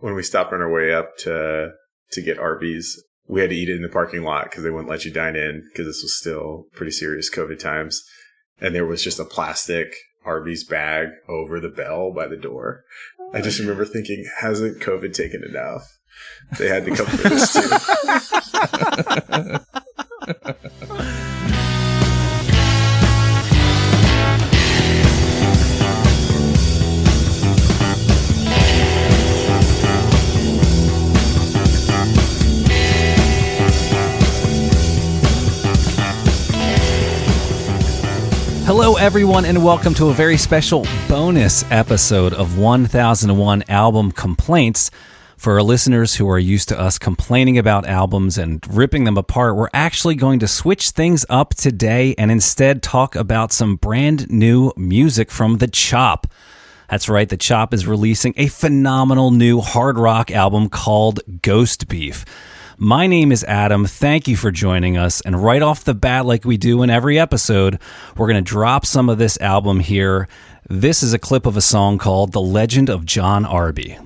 when we stopped on our way up to get Arby's, we had to eat it in the parking lot because they wouldn't let you dine in because this was still pretty serious COVID times. And there was just a plastic Arby's bag over the bell by the door. I just remember thinking, hasn't COVID taken enough? They had to come for this too. Hello, everyone, and welcome to a very special bonus episode of 1001 Album Complaints. For our listeners who are used to us complaining about albums and ripping them apart, we're actually going to switch things up today and instead talk about some brand new music from The Chop. That's right, The Chop is releasing a phenomenal new hard rock album called Ghostbeef. My name is Adam. Thank you for joining us. And right off the bat, like we do in every episode, we're going to drop some of this album here. This is a clip of a song called The Legend of John Arby.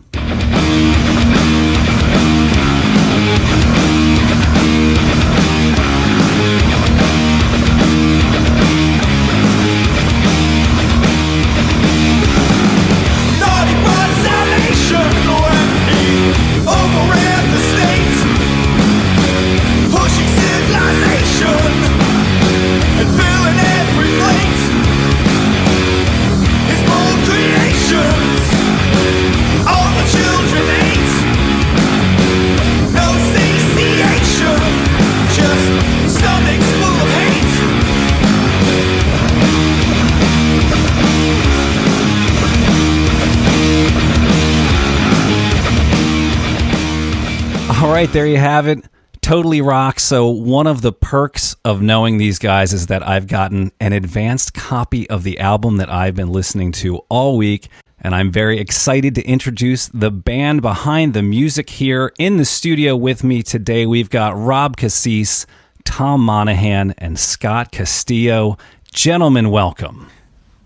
All right, there you have it. Totally rocks. So one of the perks of knowing these guys is that I've gotten an advanced copy of the album that I've been listening to all week, and I'm very excited to introduce the band behind the music here in the studio with me today. We've got Rob Cassis, Tom Monahan, and Scott Castillo. Gentlemen, welcome.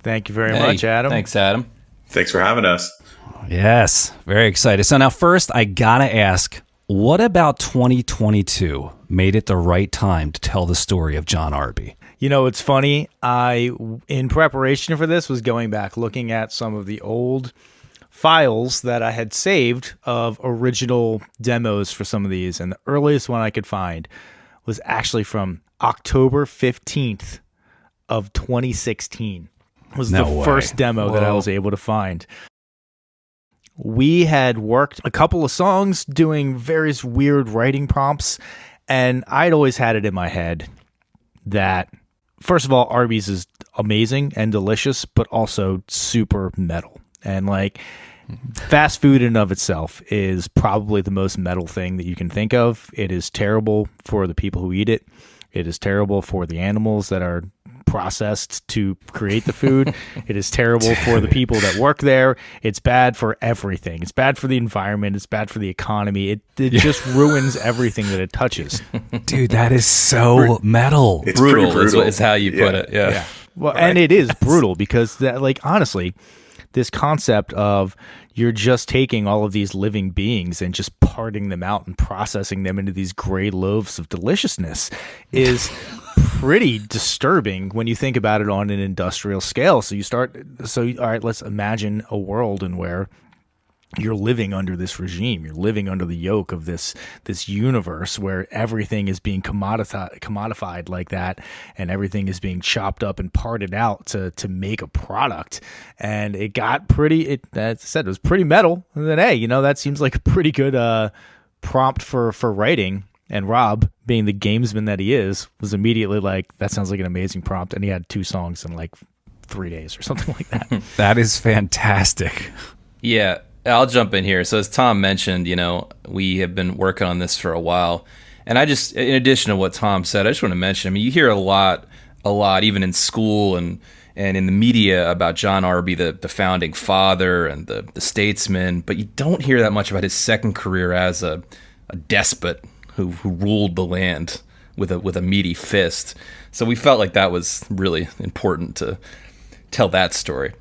Thank you very much, Adam. Thanks, Adam. Thanks for having us. Yes, very excited. So now first, I gotta ask, what about 2022 made it the right time to tell the story of John Arby? You know, it's funny. In preparation for this, was going back looking at some of the old files that I had saved of original demos for some of these. And the earliest one I could find was actually from October 15th of 2016. It was first demo that I was able to find. We had worked a couple of songs doing various weird writing prompts, and I'd always had it in my head that, first of all, Arby's is amazing and delicious, but also super metal. And like, fast food in and of itself is probably the most metal thing that you can think of. It is terrible for the people who eat it. It is terrible for the animals that are processed to create the food. It is terrible for the people that work there. It's bad for everything. It's bad for the environment. It's bad for the economy. It just ruins everything that it touches. Dude, that is so metal. It's brutal is how you put it. Yeah. Well, right. And it is brutal because that, like, honestly, this concept of you're just taking all of these living beings and just parting them out and processing them into these gray loaves of deliciousness is pretty disturbing when you think about it on an industrial scale. All right, let's imagine a world in where you're living under this regime. You're living under the yoke of this universe where everything is being commodified like that, and everything is being chopped up and parted out to make a product. And it got pretty. As I said, it was pretty metal. And then, hey, that seems like a pretty good prompt for writing. And Rob, being the gamesman that he is, was immediately like, "That sounds like an amazing prompt." And he had 2 songs in like 3 days or something like that. That is fantastic. Yeah. I'll jump in here. So as Tom mentioned, we have been working on this for a while. And I just, in addition to what Tom said, I just want to mention, you hear a lot, even in school and in the media about John Arby, the founding father and the statesman, but you don't hear that much about his second career as a despot who ruled the land with a meaty fist. So we felt like that was really important to tell that story.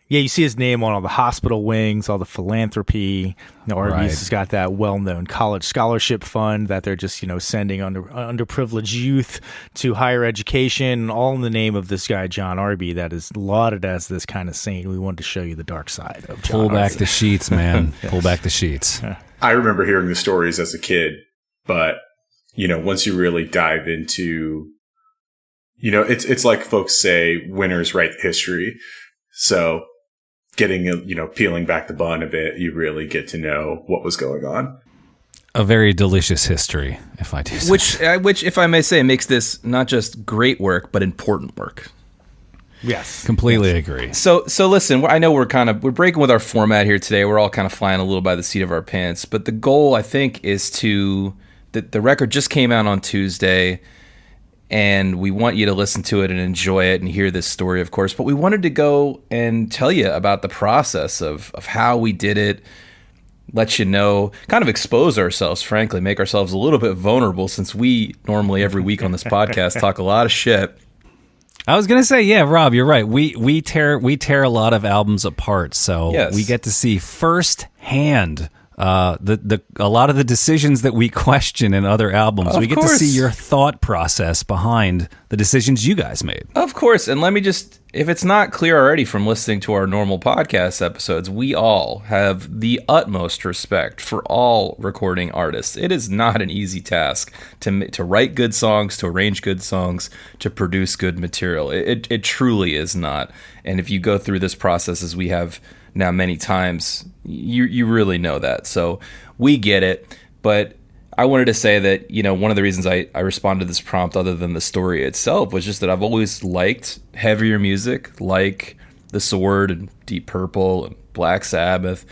Yeah, you see his name on all the hospital wings, all the philanthropy. Arby's Right. has got that well-known college scholarship fund that they're just, sending underprivileged youth to higher education, all in the name of this guy, John Arby, that is lauded as this kind of saint. We wanted to show you the dark side of John Pull back Arby. the sheets, man. Pull back the sheets. I remember hearing the stories as a kid, but, once you really dive into, it's like folks say, winners write history. So getting, peeling back the bun a bit, you really get to know what was going on. A very delicious history, if I do say. Which, if I may say, makes this not just great work, but important work. Yes. Completely agree. So listen, I know we're breaking with our format here today. We're all kind of flying a little by the seat of our pants, but the goal, I think, is the record just came out on Tuesday, and we want you to listen to it and enjoy it and hear this story, of course. But we wanted to go and tell you about the process of how we did it, let you know, kind of expose ourselves, frankly, make ourselves a little bit vulnerable, since we normally every week on this podcast talk a lot of shit. I was gonna say, yeah, Rob, you're right. We tear a lot of albums apart, so Yes. we get to see firsthand a lot of the decisions that we question in other albums. Of we get course. to see your thought process behind the decisions you guys made. Of course, and let me just, if it's not clear already from listening to our normal podcast episodes, we all have the utmost respect for all recording artists. It is not an easy task to write good songs, to arrange good songs, to produce good material. It truly is not. And if you go through this process as we have now many times, you really know that. So we get it, but I wanted to say that, one of the reasons I responded to this prompt, other than the story itself, was just that I've always liked heavier music, like The Sword and Deep Purple and Black Sabbath,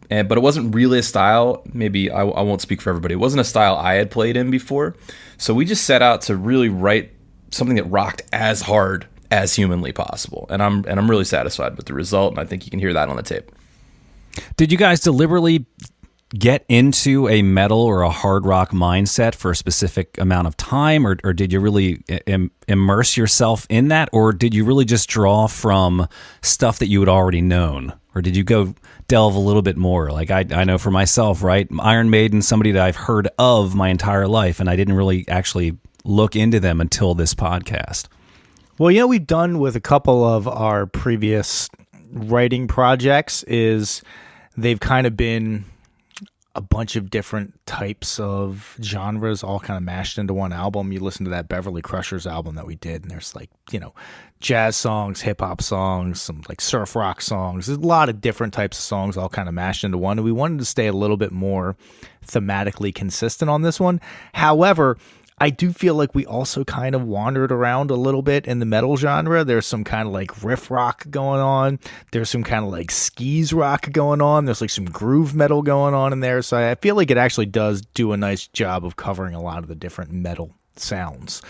but it wasn't really a style. Maybe I won't speak for everybody. It wasn't a style I had played in before. So we just set out to really write something that rocked as hard as humanly possible, and I'm really satisfied with the result, and I think you can hear that on the tape. Did you guys deliberately get into a metal or a hard rock mindset for a specific amount of time, or did you really immerse yourself in that, or did you really just draw from stuff that you had already known, or did you go delve a little bit more? Like I know for myself, right? Iron Maiden, somebody that I've heard of my entire life, and I didn't really actually look into them until this podcast. Well, we've done with a couple of our previous writing projects is they've kind of been a bunch of different types of genres all kind of mashed into one album. You listen to that Beverly Crushers album that we did, and there's jazz songs, hip hop songs, some surf rock songs. There's a lot of different types of songs all kind of mashed into one, and we wanted to stay a little bit more thematically consistent on this one. However, I do feel like we also kind of wandered around a little bit in the metal genre. There's some kind of riff rock going on. There's some kind of skis rock going on. There's some groove metal going on in there. So I feel like it actually does do a nice job of covering a lot of the different metal sounds.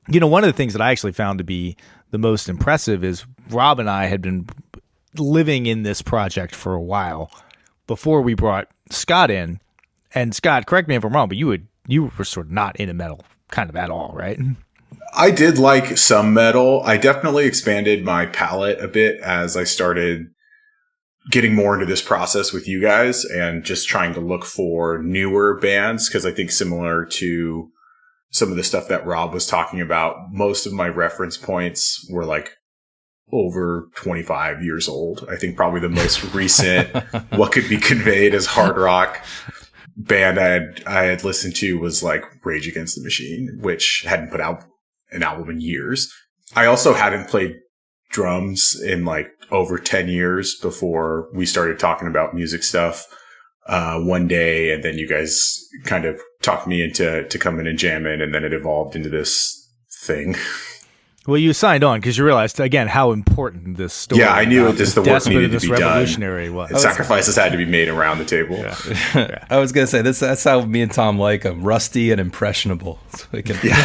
One of the things that I actually found to be the most impressive is Rob and I had been living in this project for a while before we brought Scott in. And Scott, correct me if I'm wrong, but you were sort of not into metal kind of at all, right? I did like some metal. I definitely expanded my palette a bit as I started getting more into this process with you guys and just trying to look for newer bands. Cause I think similar to some of the stuff that Rob was talking about, most of my reference points were over 25 years old. I think probably the most recent, what could be conveyed as hard rock band I had listened to was Rage Against the Machine, which hadn't put out an album in years. I also hadn't played drums in over 10 years before we started talking about music stuff one day, and then you guys kind of talked me into coming and jamming, and then it evolved into this thing. Well, you signed on because you realized, again, how important this story Yeah, I knew the work needed to be revolutionary done. was. Sacrifices had to be made around the table. Yeah. I was going to say, that's how me and Tom like him, rusty and impressionable. So we can get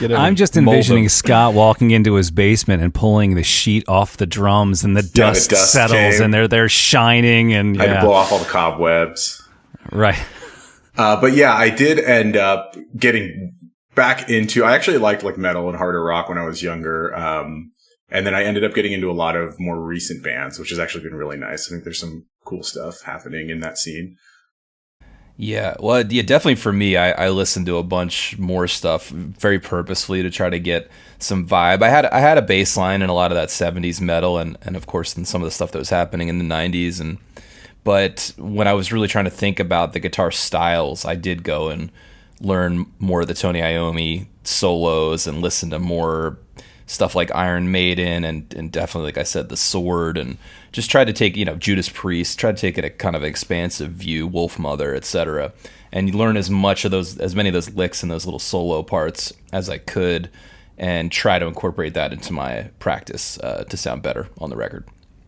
him, I'm just mold envisioning him. Scott walking into his basement and pulling the sheet off the drums, and the dust settles, came. and they're shining, and I had to blow off all the cobwebs. Right. But yeah, I did end up getting back into, I actually liked metal and harder rock when I was younger. And then I ended up getting into a lot of more recent bands, which has actually been really nice. I think there's some cool stuff happening in that scene. Yeah, well, yeah, definitely for me, I listened to a bunch more stuff very purposefully to try to get some vibe. I had a bass line in a lot of that 70s metal and of course in some of the stuff that was happening in the 90s. But when I was really trying to think about the guitar styles, I did go and learn more of the Tony Iommi solos and listen to more stuff like Iron Maiden and definitely, like I said, The Sword, and just tried to take, Judas Priest, tried to take it a kind of expansive view, Wolf Mother, etc. And you learn as many of those licks and those little solo parts as I could and try to incorporate that into my practice to sound better on the record.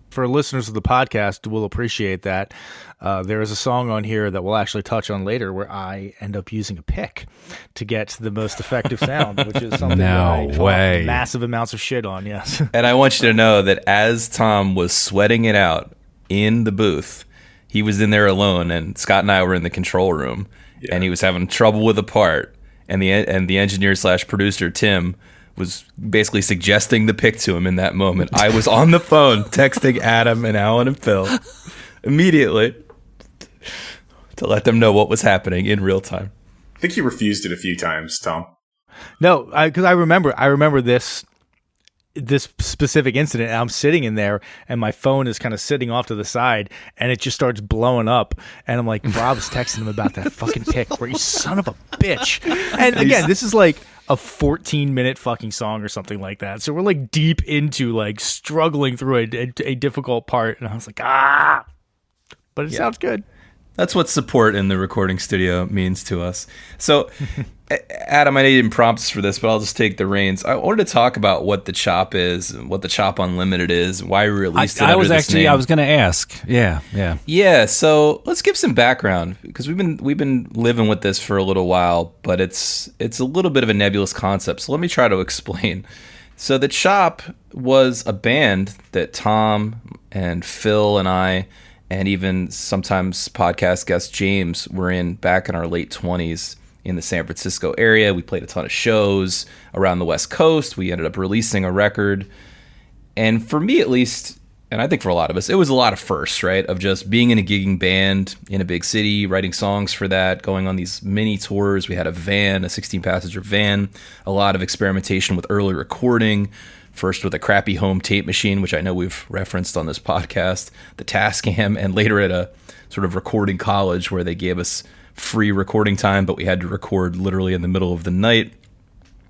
For listeners of the podcast, we'll appreciate that. There is a song on here that we'll actually touch on later where I end up using a pick to get the most effective sound, which is something that I talk massive amounts of shit on, yes. And I want you to know that as Tom was sweating it out in the booth, he was in there alone, and Scott and I were in the control room, and he was having trouble with a part, and the engineer/producer, Tim, was basically suggesting the pick to him in that moment. I was on the phone texting Adam and Alan and Phil immediately to let them know what was happening in real time. I think you refused it a few times, Tom. No, because I remember this specific incident. And I'm sitting in there and my phone is kind of sitting off to the side and it just starts blowing up. And I'm like, Rob's texting him about that fucking pick where you son of a bitch. And again, this is like a 14-minute fucking song or something like that. So we're like deep into like struggling through a difficult part. And I was like, but it sounds good. That's what support in the recording studio means to us. So, Adam, I know you didn't prompt us for this, but I'll just take the reins. I wanted to talk about what the Chop is, what the Chop Unlimited is, why we released it under this name. I was going to ask. Yeah. So let's give some background because we've been living with this for a little while, but it's a little bit of a nebulous concept. So let me try to explain. So the Chop was a band that Tom and Phil and I, and even sometimes podcast guest James, were in back in our late 20s in the San Francisco area. We played a ton of shows around the West Coast. We ended up releasing a record. And for me, at least, and I think for a lot of us, it was a lot of firsts, right? Of just being in a gigging band in a big city, writing songs for that, going on these mini tours. We had a van, a 16-passenger van, a lot of experimentation with early recording. First with a crappy home tape machine, which I know we've referenced on this podcast, the Tascam, and later at a sort of recording college where they gave us free recording time, but we had to record literally in the middle of the night.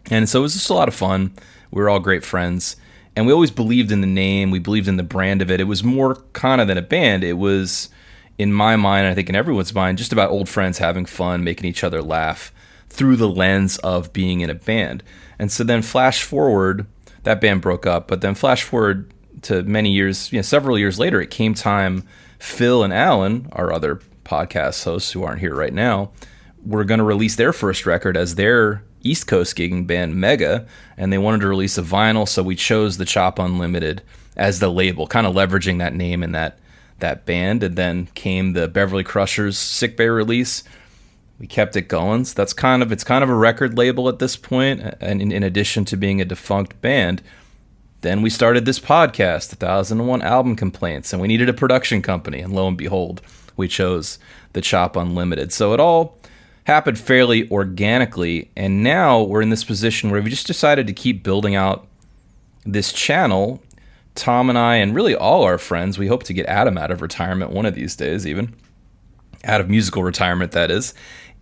And so it was just a lot of fun. We were all great friends. And we always believed in the name. We believed in the brand of it. It was more kind of than a band. It was, in my mind, and I think in everyone's mind, just about old friends having fun, making each other laugh through the lens of being in a band. And so then flash forward, that band broke up, but then flash forward to many years, several years later, it came time Phil and Alan, our other podcast hosts who aren't here right now, were going to release their first record as their East Coast gigging band Mega, and they wanted to release a vinyl, so we chose the Chop Unlimited as the label, kind of leveraging that name and that band. And then came the Beverly Crushers Sick Bay release. We kept it going. So it's kind of a record label at this point, and in addition to being a defunct band. Then we started this podcast, 1001 Album Complaints, and we needed a production company, and lo and behold, we chose the Chop Unlimited. So it all happened fairly organically, and now we're in this position where we just decided to keep building out this channel. Tom and I, and really all our friends, we hope to get Adam out of retirement one of these days, even out of musical retirement, that is,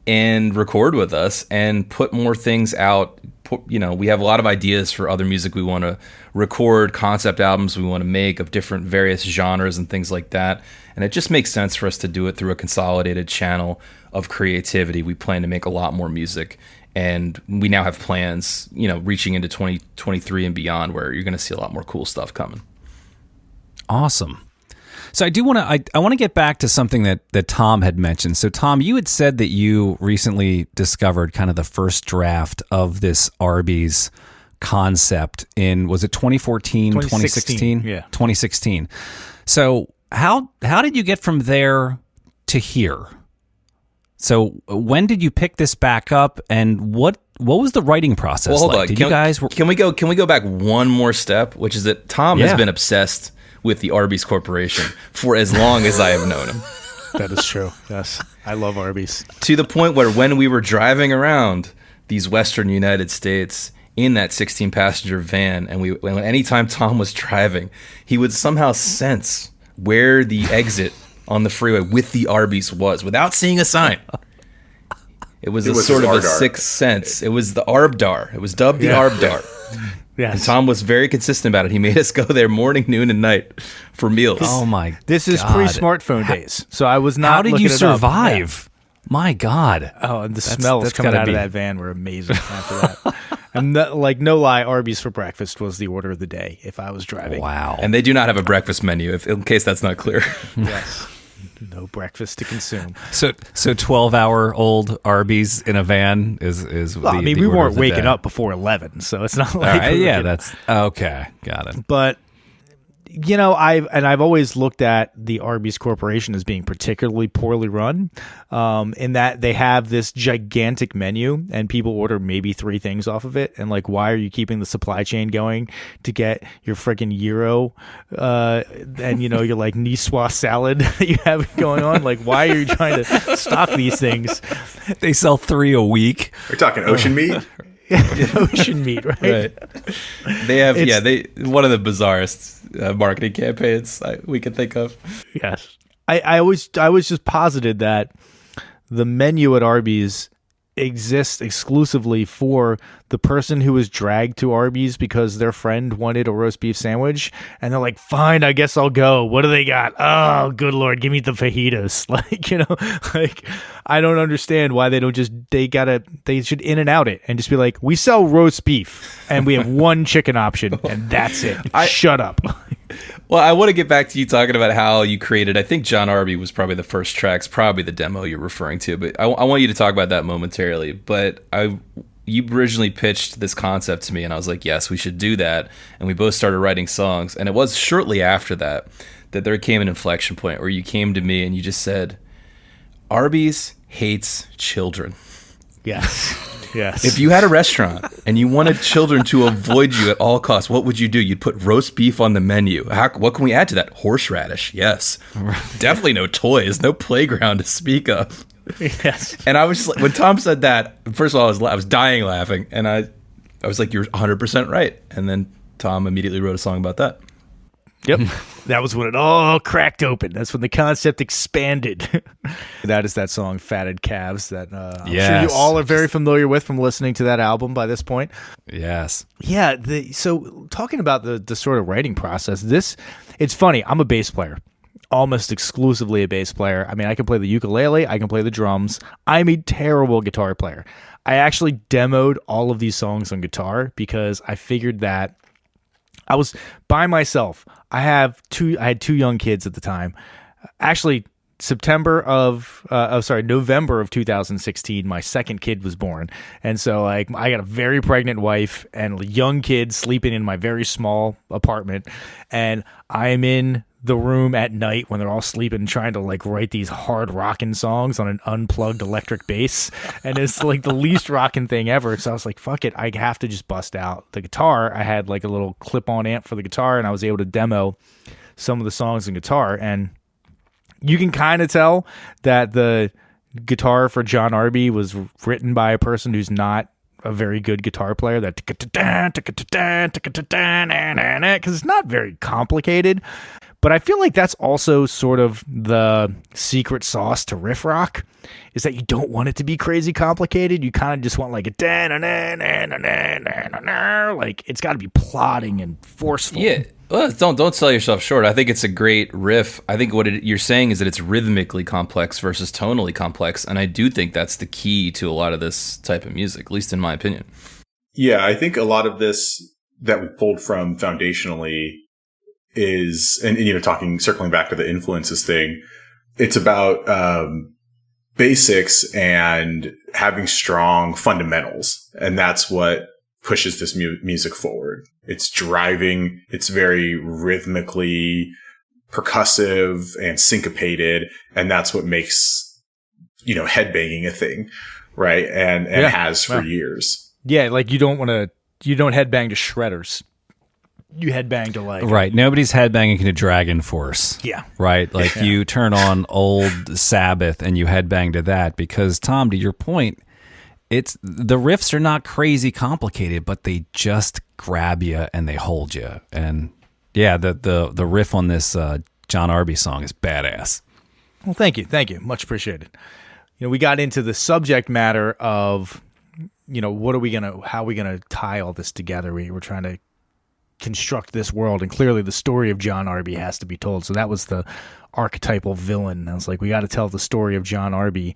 and record with us and put more things out. We have a lot of ideas for other music we want to record, concept albums we want to make of different various genres and things like that. And it just makes sense for us to do it through a consolidated channel of creativity. We plan to make a lot more music, and we now have plans, reaching into 2023 and beyond, where you're going to see a lot more cool stuff coming. Awesome. So I do want to I want to get back to something that Tom had mentioned. So Tom, you had said that you recently discovered kind of the first draft of this Arby's concept in, was it 2014, 2016? Yeah. 2016. So how did you get from there to here? So when did you pick this back up, and what what was the writing process Well, hold like? on. Did you guys? Can we go back one more step, which is that Tom has been obsessed with the Arby's Corporation for as long as I have known him. That is true. Yes, I love Arby's. To the point where when we were driving around these Western United States in that 16-passenger van, and anytime Tom was driving, he would somehow sense where the exit on the freeway with the Arby's was without seeing a sign. It was sort of a sixth sense. It was the Arbdar. It was dubbed the Arbdar. Yes. And Tom was very consistent about it. He made us go there morning, noon, and night for meals. Oh my! This is pre-smartphone days, so I was not. How did you looking it up. survive? My God! Oh, and the smells coming out of that van were amazing after that. And no lie, Arby's for breakfast was the order of the day if I was driving. Wow! And they do not have a breakfast menu, in case that's not clear. Yes. No breakfast to consume. So 12-hour-old Arby's in a van is. Well, I mean, we weren't waking up before 11, so it's not like. That's okay. Got it. But you know, I've always looked at the Arby's Corporation as being particularly poorly run, in that they have this gigantic menu and people order maybe 3 things off of it. And like, why are you keeping the supply chain going to get your freaking gyro, and your like niçoise salad that you have going on? Like, why are you trying to stock these things? They sell 3 a week. We're talking ocean meat. Ocean meat, right? They have one of the bizarrest marketing campaigns we could think of. Yes, I was just posited that the menu at Arby's exists exclusively for the person who was dragged to Arby's because their friend wanted a roast beef sandwich, and they're like, fine, I guess I'll go. What do they got? Oh, good Lord, give me the fajitas. Like, I don't understand why they don't just, they should in and out it and just be like, we sell roast beef and we have one chicken option and that's it. Shut up. Well, I want to get back to you talking about how you created, I think John Arby was probably the first tracks, probably the demo you're referring to, but I want you to talk about that momentarily. But you originally pitched this concept to me and I was like, yes, we should do that. And we both started writing songs. And it was shortly after that there came an inflection point where you came to me and you just said, Arby's hates children. Yes. Yes. If you had a restaurant and you wanted children to avoid you at all costs, what would you do? You'd put roast beef on the menu. What can we add to that? Horseradish. Yes. Definitely no toys, no playground to speak of. Yes. And I was just like, when Tom said that, first of all, I was dying laughing. And I was like, you're 100% right. And then Tom immediately wrote a song about that. Yep. That was when it all cracked open. That's when the concept expanded. That is that song, Fatted Calves, that I'm sure you all are very familiar with from listening to that album by this point. Yes. Yeah. So talking about the sort of writing process, it's funny. I'm a bass player. Almost exclusively a bass player. I mean, I can play the ukulele. I can play the drums. I'm a terrible guitar player. I actually demoed all of these songs on guitar because I figured that I was by myself. I had 2 young kids at the time. Actually, November of 2016, my second kid was born. And so like I got a very pregnant wife and young kids sleeping in my very small apartment. And I'm in the room at night when they're all sleeping, trying to like write these hard rockin' songs on an unplugged electric bass. And it's like the least rockin' thing ever. So I was like, fuck it. I have to just bust out the guitar. I had like a little clip-on amp for the guitar and I was able to demo some of the songs in guitar. And you can kind of tell that the guitar for John Arby was written by a person who's not a very good guitar player, that because it's not very complicated. But I feel like that's also sort of the secret sauce to riff rock, is that you don't want it to be crazy complicated. You kind of just want like a like it's got to be plotting and forceful. Yeah. Well, don't sell yourself short. I think it's a great riff. I think what you're saying is that it's rhythmically complex versus tonally complex, and I do think that's the key to a lot of this type of music, at least in my opinion. Yeah, I think a lot of this that we pulled from foundationally is, and circling back to the influences thing, it's about basics and having strong fundamentals, and that's what pushes this music forward. It's driving, it's very rhythmically percussive and syncopated, and that's what makes, headbanging a thing, right? And has for years. Yeah, like you don't headbang to Shredders. You headbang to like Right. Nobody's headbanging to Dragon Force. Yeah. Right. Like you turn on old Sabbath and you headbang to that because, Tom, to your point, the riffs are not crazy complicated, but they just grab you and they hold you. And yeah, the riff on this John Arby song is badass. Well, thank you. Much appreciated. We got into the subject matter of, how are we gonna tie all this together? We're trying to construct this world, and clearly the story of John Arby has to be told. So that was the archetypal villain. I was like, we got to tell the story of John Arby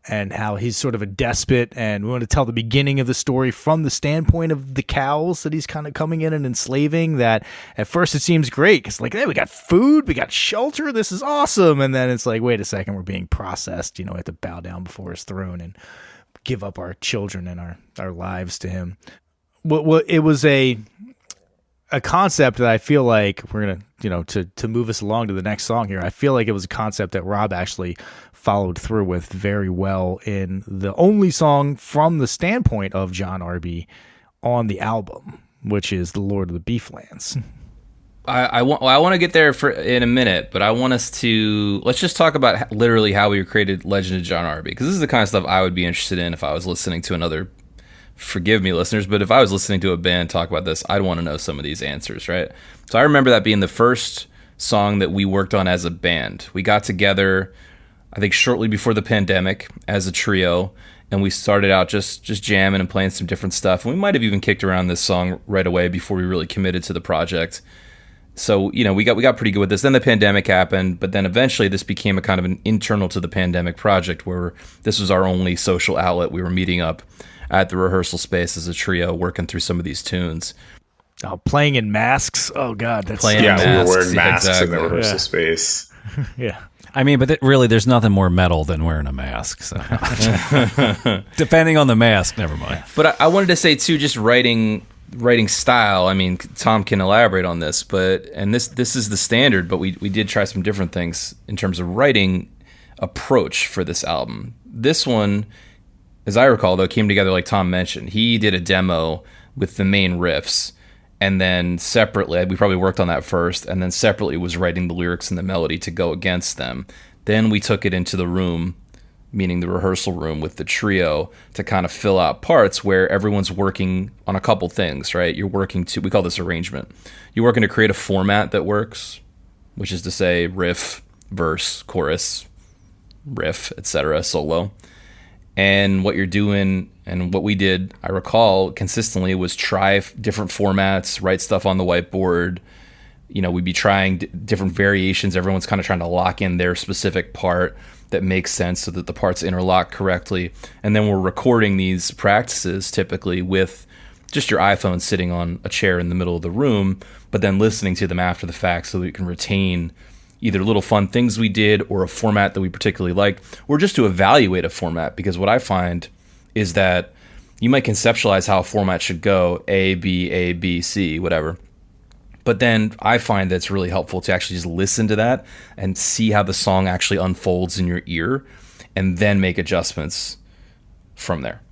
and how he's sort of a despot, and we want to tell the beginning of the story from the standpoint of the cows that he's kind of coming in and enslaving. That at first it seems great because like, hey, we got food, we got shelter, this is awesome, and then it's like, wait a second, we're being processed. We have to bow down before his throne and give up our children and our lives to him. Well, it was a concept that I feel like we're gonna, to move us along to the next song here. I feel like it was a concept that Rob actually followed through with very well in the only song from the standpoint of John Arby on the album, which is "The Lord of the Beeflands." I want to get there in a minute, but I want us to let's just talk about literally how we created Legend of John Arby, because this is the kind of stuff I would be interested in if I was listening to another. Forgive me, listeners, but if I was listening to a band talk about this, I'd want to know some of these answers, right? So I remember that being the first song that we worked on as a band. We got together, I think, shortly before the pandemic as a trio, and we started out just jamming and playing some different stuff. And we might have even kicked around this song right away before we really committed to the project. So, we got pretty good with this. Then the pandemic happened, but then eventually this became a kind of an internal to the pandemic project where this was our only social outlet. We were meeting up at the rehearsal space as a trio, working through some of these tunes. Oh, playing in masks. Oh God, that's we were wearing masks in the rehearsal space. Yeah. I mean, but really, there's nothing more metal than wearing a mask. So. Depending on the mask, never mind. But I wanted to say too, just writing style. I mean, Tom can elaborate on this, and this is the standard. But we did try some different things in terms of writing approach for this album. This one, as I recall, though, came together like Tom mentioned. He did a demo with the main riffs, and then separately, we probably worked on that first, and then separately was writing the lyrics and the melody to go against them. Then we took it into the room, meaning the rehearsal room with the trio, to kind of fill out parts where everyone's working on a couple things, right? You're working to, we call this arrangement. You're working to create a format that works, which is to say riff, verse, chorus, riff, etc., solo. And what you're doing, and what we did, I recall consistently, was try different formats, write stuff on the whiteboard. We'd be trying different variations. Everyone's kind of trying to lock in their specific part that makes sense so that the parts interlock correctly. And then we're recording these practices typically with just your iPhone sitting on a chair in the middle of the room, but then listening to them after the fact so that we can retain either little fun things we did or a format that we particularly liked, or just to evaluate a format. Because what I find is that you might conceptualize how a format should go, A, B, C, whatever. But then I find that it's really helpful to actually just listen to that and see how the song actually unfolds in your ear, and then make adjustments from there.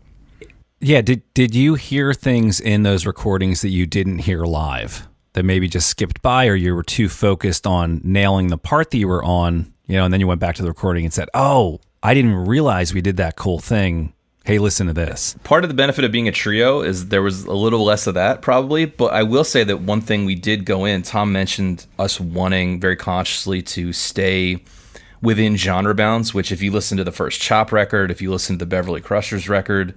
Yeah, did you hear things in those recordings that you didn't hear live? That maybe just skipped by, or you were too focused on nailing the part that you were on, and then you went back to the recording and said, oh, I didn't realize we did that cool thing. Hey, listen to this. Part of the benefit of being a trio is there was a little less of that probably, but I will say that one thing we did go in, Tom mentioned us wanting very consciously to stay within genre bounds, which if you listen to the first Chop record, if you listen to the Beverly Crushers record,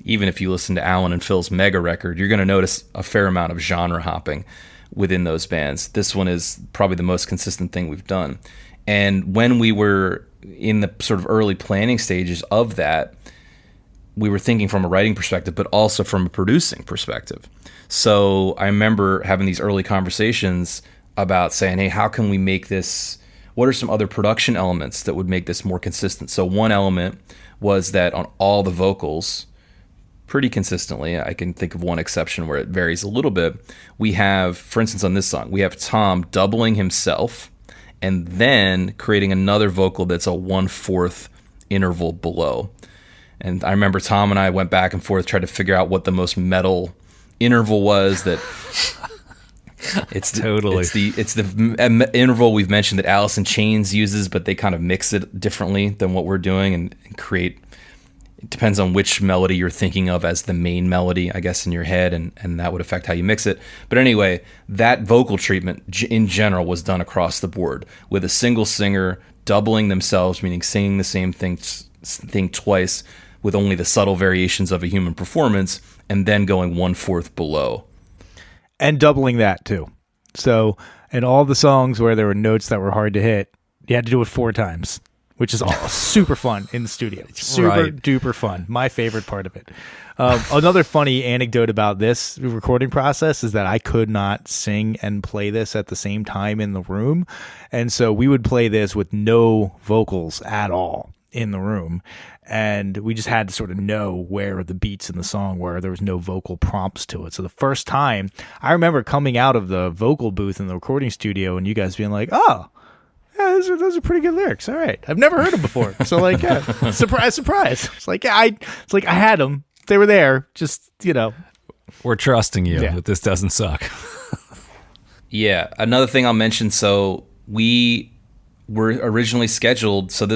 even if you listen to Alan and Phil's Mega record, you're going to notice a fair amount of genre hopping within those bands. This one is probably the most consistent thing we've done. And when we were in the sort of early planning stages of that, we were thinking from a writing perspective, but also from a producing perspective. So I remember having these early conversations about saying, hey, how can we make this, what are some other production elements that would make this more consistent? So one element was that on all the vocals, pretty consistently, I can think of one exception where it varies a little bit, we have, for instance, on this song, we have Tom doubling himself and then creating another vocal that's a 1/4 interval below. And I remember Tom and I went back and forth, tried to figure out what the most metal interval was that it's the interval we've mentioned that Alice in Chains uses, but they kind of mix it differently than what we're doing and create. It depends on which melody you're thinking of as the main melody, I guess, in your head, and that would affect how you mix it. But anyway, that vocal treatment in general was done across the board with a single singer doubling themselves, meaning singing the same thing twice with only the subtle variations of a human performance, and then going 1/4 below. And doubling that too. So in all the songs where there were notes that were hard to hit, you had to do it 4 times, which is all super fun in the studio. Super duper fun. My favorite part of it. Another funny anecdote about this recording process is that I could not sing and play this at the same time in the room. And so we would play this with no vocals at all in the room. And we just had to sort of know where the beats in the song were. There was no vocal prompts to it. So the first time, I remember coming out of the vocal booth in the recording studio and you guys being like, oh, yeah, those are pretty good lyrics. All right. I've never heard them before. So like, yeah, surprise. It's like, yeah, I had them. They were there. Just, We're trusting you that this doesn't suck. Yeah. Another thing I'll mention. So we were originally scheduled. So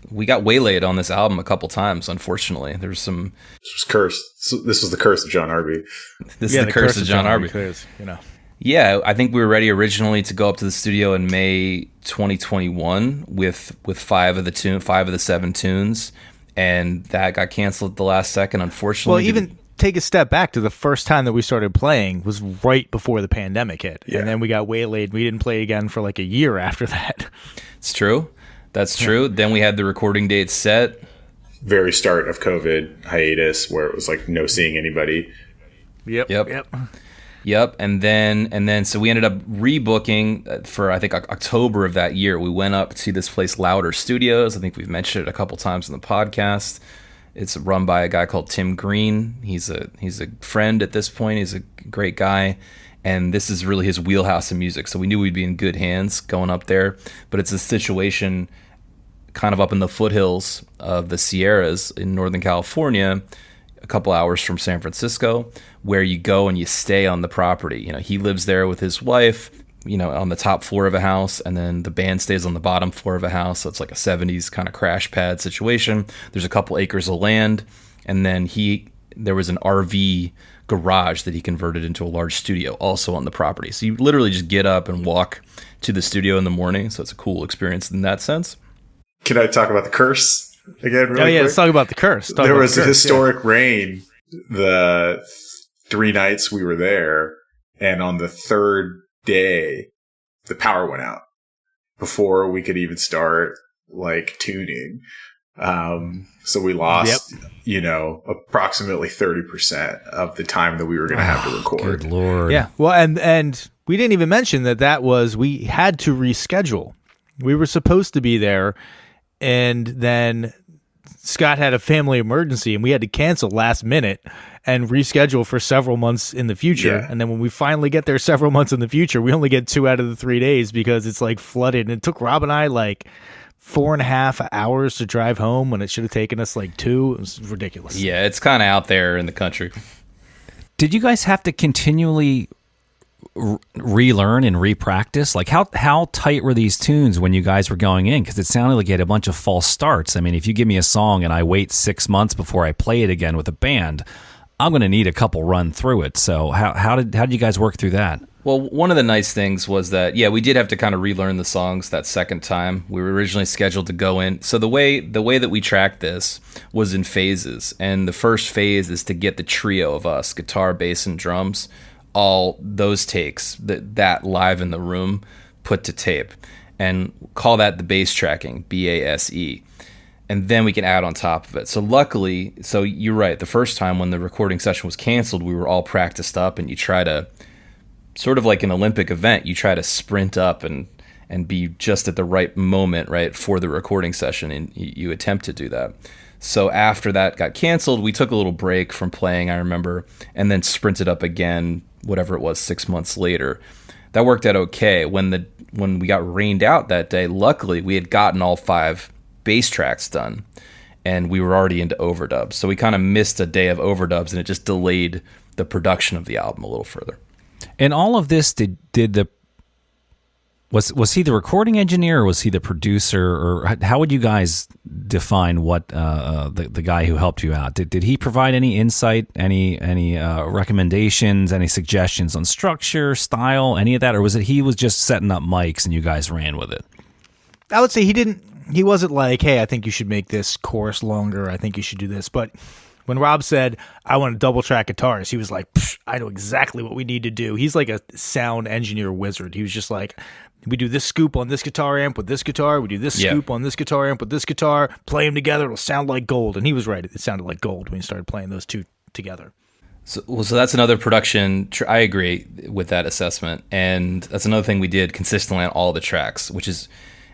we got waylaid on this album a couple times, unfortunately. There's some... This was cursed. This was the curse of John Arby. This is the curse of John Arby. Yeah, I think we were ready originally to go up to the studio in May 2021 with 5 of the 7 tunes, and that got canceled at the last second, unfortunately. Well, even take a step back to the first time that we started playing was right before the pandemic hit, and then we got waylaid. We didn't play again for like a year after that. It's true. That's true. Then we had the recording date set. Very start of COVID hiatus where it was like no seeing anybody. Yep. And then so we ended up rebooking for, I think, October of that year. We went up to this place, Louder Studios. I think we've mentioned it a couple times in the podcast. It's run by a guy called Tim Green. He's a friend at this point. He's a great guy. And this is really his wheelhouse of music. So we knew we'd be in good hands going up there. But it's a situation kind of up in the foothills of the Sierras in Northern California, a couple hours from San Francisco, where you go and you stay on the property. He lives there with his wife, on the top floor of a house, and then the band stays on the bottom floor of a house. So it's like a 70s kind of crash pad situation. There's a couple acres of land, and then there was an RV garage that he converted into a large studio also on the property. So you literally just get up and walk to the studio in the morning. So it's a cool experience in that sense. Can I talk about the curse again? Really quick? Let's talk about the curse. There was a historic rain the 3 nights we were there, and on the 3rd day, the power went out before we could even start tuning. So we lost, approximately 30% of the time that we were going to have to record. Good Lord. Yeah. Well, and we didn't even mention we had to reschedule. We were supposed to be there, and then Scott had a family emergency, and we had to cancel last minute and reschedule for several months in the future. Yeah. And then when we finally get there several months in the future, we only get 2 out of the 3 days because it's flooded. And it took Rob and I 4.5 hours to drive home when it should have taken us 2. It was ridiculous. Yeah, it's kind of out there in the country. Did you guys have to continually relearn and repractice? How tight were these tunes when you guys were going in? Because it sounded like you had a bunch of false starts. I mean, if you give me a song and I wait 6 months before I play it again with a band, I'm going to need a couple run through it. So how did you guys work through that? Well, one of the nice things was that, we did have to kind of relearn the songs that second time. We were originally scheduled to go in. So the way that we tracked this was in phases. And the first phase is to get the trio of us, guitar, bass, and drums, all those takes, that live in the room, put to tape. And call that the bass tracking, BASE. And then we can add on top of it. So luckily, you're right, the first time when the recording session was canceled, we were all practiced up, and you try to, sort of like an Olympic event, you try to sprint up and be just at the right moment, right, for the recording session, and you attempt to do that. So after that got canceled, we took a little break from playing, I remember, and then sprinted up again, whatever it was, 6 months later. That worked out okay. When we got rained out that day, luckily we had gotten all 5 bass tracks done. and we were already into overdubs. So we kind of missed a day of overdubs, and it just delayed the production of the album a little further. And all of this, was he the recording engineer, or was he the producer, or how would you guys define what the guy who helped you out? Did he provide any insight, any recommendations, any suggestions on structure, style, any of that, or was it he was just setting up mics and you guys ran with it? I would say he wasn't like, hey, I think you should make this chorus longer, I think you should do this. But when Rob said, I want to double track guitars, he was like, I know exactly what we need to do. He's like a sound engineer wizard. He was just like, we do this scoop on this guitar amp with this guitar, we do this scoop on this guitar amp with this guitar, play them together, it'll sound like gold. And he was right. It sounded like gold when he started playing those two together. So that's another production. I agree with that assessment. And that's another thing we did consistently on all the tracks, which is,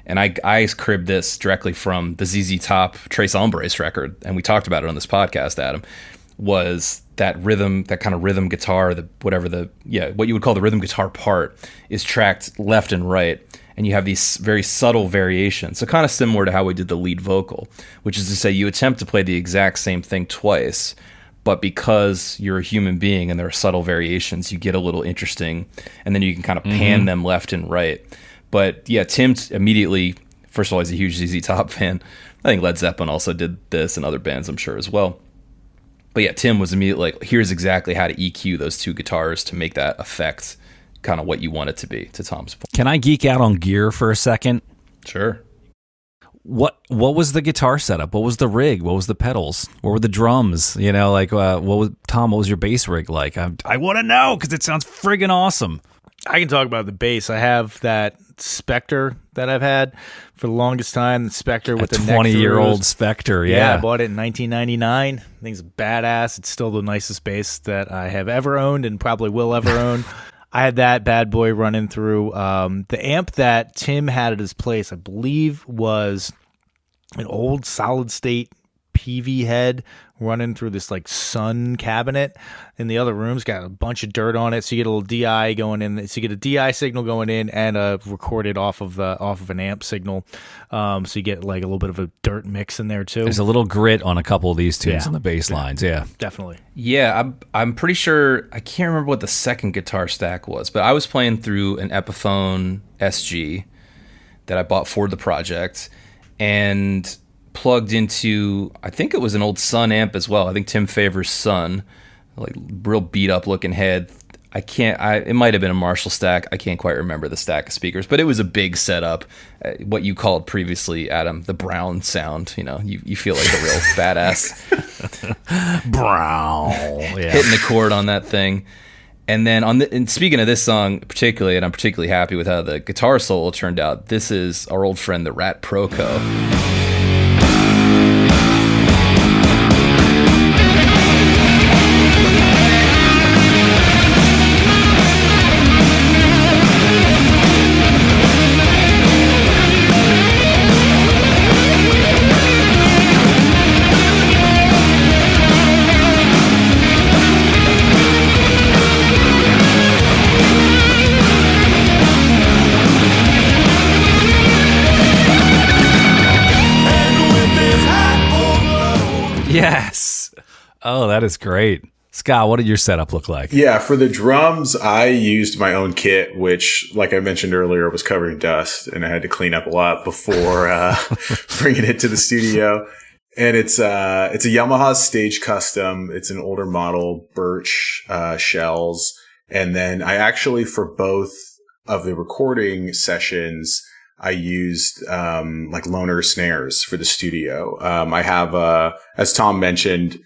and I cribbed this directly from the ZZ Top Tres Hombres record, and we talked about it on this podcast, Adam, was that rhythm, that kind of rhythm guitar, what you would call the rhythm guitar part is tracked left and right, and you have these very subtle variations. So kind of similar to how we did the lead vocal, which is to say you attempt to play the exact same thing twice, but because you're a human being and there are subtle variations, you get a little interesting, and then you can kind of pan them left and right. But yeah, Tim immediately, first of all, he's a huge ZZ Top fan. I think Led Zeppelin also did this, and other bands I'm sure as well. But yeah, Tim was immediately like, here's exactly how to EQ those two guitars to make that effect kind of what you want it to be, to Tom's point. Can I geek out on gear for a second? Sure. What was the guitar setup? What was the rig? What was the pedals? What were the drums? You know, like what was your bass rig like? I want to know because it sounds friggin' awesome. I can talk about the bass. I have that Spectre that I've had for the longest time. The Spectre with the 20-year-old Spectre. Yeah, I bought it in 1999. I think it's badass. It's still the nicest bass that I have ever owned and probably will ever own. I had that bad boy running through. The amp that Tim had at his place, I believe, was an old solid state PV head running through this like Sun cabinet in the other room's got a bunch of dirt on it, so you get a little DI going in. So you get a DI signal going in and a recorded off of an amp signal. So you get like a little bit of a dirt mix in there too. There's a little grit on a couple of these tunes on the bass lines. Yeah, definitely. Yeah, I'm pretty sure. I can't remember what the second guitar stack was, but I was playing through an Epiphone SG that I bought for the project and plugged into, I think it was an old Sun amp as well. I think Tim Favor's Sun, like real beat up looking head. It might have been a Marshall stack. I can't quite remember the stack of speakers, but it was a big setup. What you called previously, Adam, the brown sound. You know, you feel like a real badass. Brown. Yeah. Hitting the chord on that thing. And then and speaking of this song particularly, and I'm particularly happy with how the guitar solo turned out, this is our old friend, the Rat Proco. Yes. Oh, that is great. Scott, what did your setup look like? Yeah, for the drums, I used my own kit, which, like I mentioned earlier, was covered in dust, and I had to clean up a lot before bringing it to the studio. And it's a Yamaha Stage Custom. It's an older model, birch shells. And then I actually, for both of the recording sessions, I used like loner snares for the studio. I have, as Tom mentioned,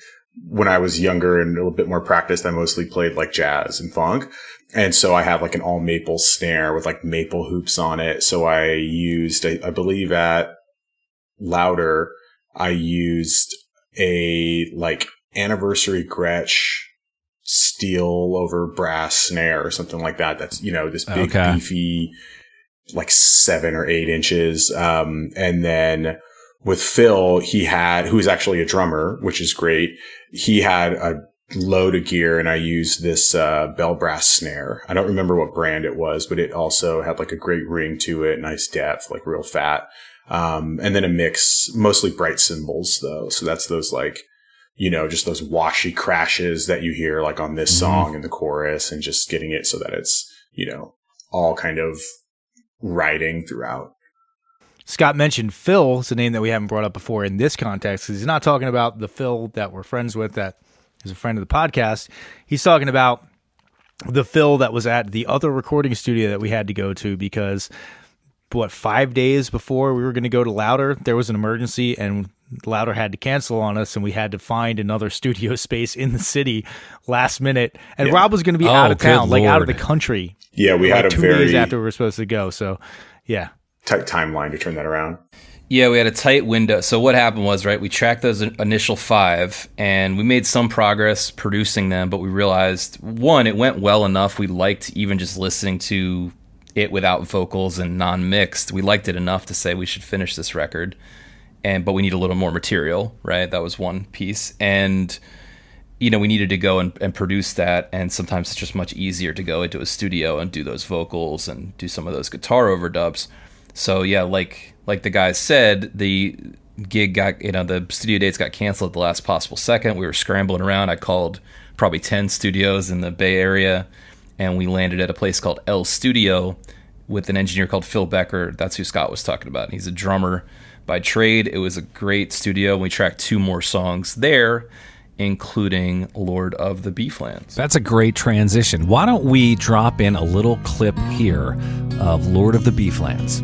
when I was younger and a little bit more practiced, I mostly played like jazz and funk. And so I have like an all maple snare with like maple hoops on it. So I used, I believe at Louder, I used a like Anniversary Gretsch steel over brass snare or something like that. That's, you know, this big beefy, like 7 or 8 inches. And then with Phil, who is actually a drummer, which is great. He had a load of gear, and I used this bell brass snare. I don't remember what brand it was, but it also had like a great ring to it, nice depth, like real fat. And then a mix, mostly bright cymbals though. So that's those like, just those washy crashes that you hear like on this song in the chorus, and just getting it so that it's, all kind of riding throughout. Scott mentioned Phil. It's a name that we haven't brought up before in this context, because he's not talking about the Phil that we're friends with that is a friend of the podcast. He's talking about the Phil that was at the other recording studio that we had to go to because, 5 days before we were going to go to Louder, there was an emergency and Louder had to cancel on us, and we had to find another studio space in the city last minute. And Rob was going to be out of town, like out of the country. Yeah, we had a 2 days after we were supposed to go. So, yeah. Tight timeline to turn that around. Yeah, we had a tight window. So what happened was, right, we tracked those initial 5, and we made some progress producing them, but we realized, one, it went well enough. We liked even just listening to it without vocals and non-mixed. We liked it enough to say we should finish this record, but we need a little more material, right? That was one piece. And, we needed to go and produce that, and sometimes it's just much easier to go into a studio and do those vocals and do some of those guitar overdubs. So yeah, like the guys said, the gig got, the studio dates got canceled at the last possible second. We were scrambling around. I called probably 10 studios in the Bay Area, and we landed at a place called L Studio with an engineer called Phil Becker. That's who Scott was talking about. He's a drummer by trade. It was a great studio. We tracked 2 more songs there, including Lord of the Beeflands. That's a great transition. Why don't we drop in a little clip here of Lord of the Beeflands?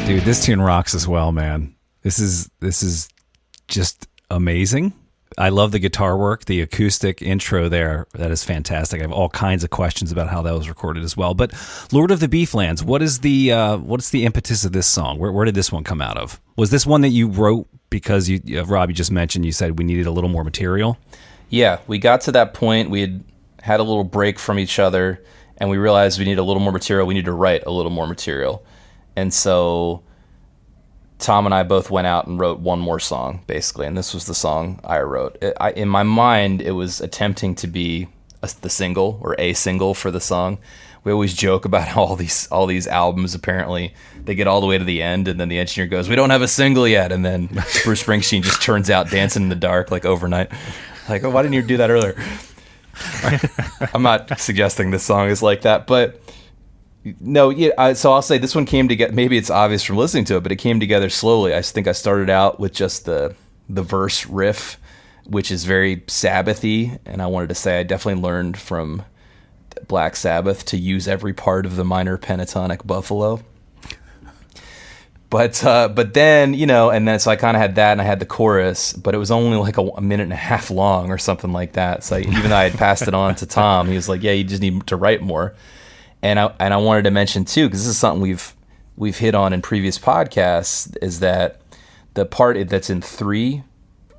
Dude, this tune rocks as well, man. This is just amazing. I love the guitar work, the acoustic intro there. That is fantastic. I have all kinds of questions about how that was recorded as well. But Lord of the Beeflands, what's the impetus of this song? Where did this one come out of? Was this one that you wrote because Rob, you just mentioned you said we needed a little more material? Yeah, we got to that point. We had a little break from each other, and we realized we need a little more material. We need to write a little more material. And so Tom and I both went out and wrote one more song, basically, and this was the song I wrote. In my mind, it was attempting to be the single or a single for the song. We always joke about how all these albums, apparently, they get all the way to the end, and then the engineer goes, "We don't have a single yet," and then Bruce Springsteen just turns out Dancing in the Dark like overnight. Like, oh, why didn't you do that earlier? I'm not suggesting this song is like that, but no, yeah. So I'll say this one came together. Maybe it's obvious from listening to it, but it came together slowly. I think I started out with just the verse riff, which is very Sabbathy, and I wanted to say I definitely learned from Black Sabbath to use every part of the minor pentatonic buffalo. But then, and then so I kind of had that, and I had the chorus, but it was only like a minute and a half long or something like that. So even though I had passed it on to Tom, he was like, "Yeah, you just need to write more." And I wanted to mention too, because this is something we've hit on in previous podcasts, is that the part that's in 3,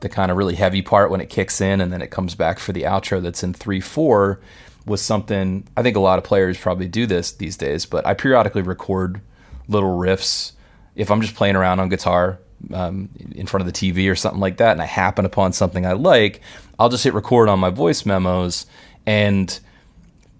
the kind of really heavy part when it kicks in and then it comes back for the outro that's in 3/4, was something, I think a lot of players probably do this these days, but I periodically record little riffs if I'm just playing around on guitar in front of the TV or something like that, and I happen upon something I like, I'll just hit record on my voice memos, and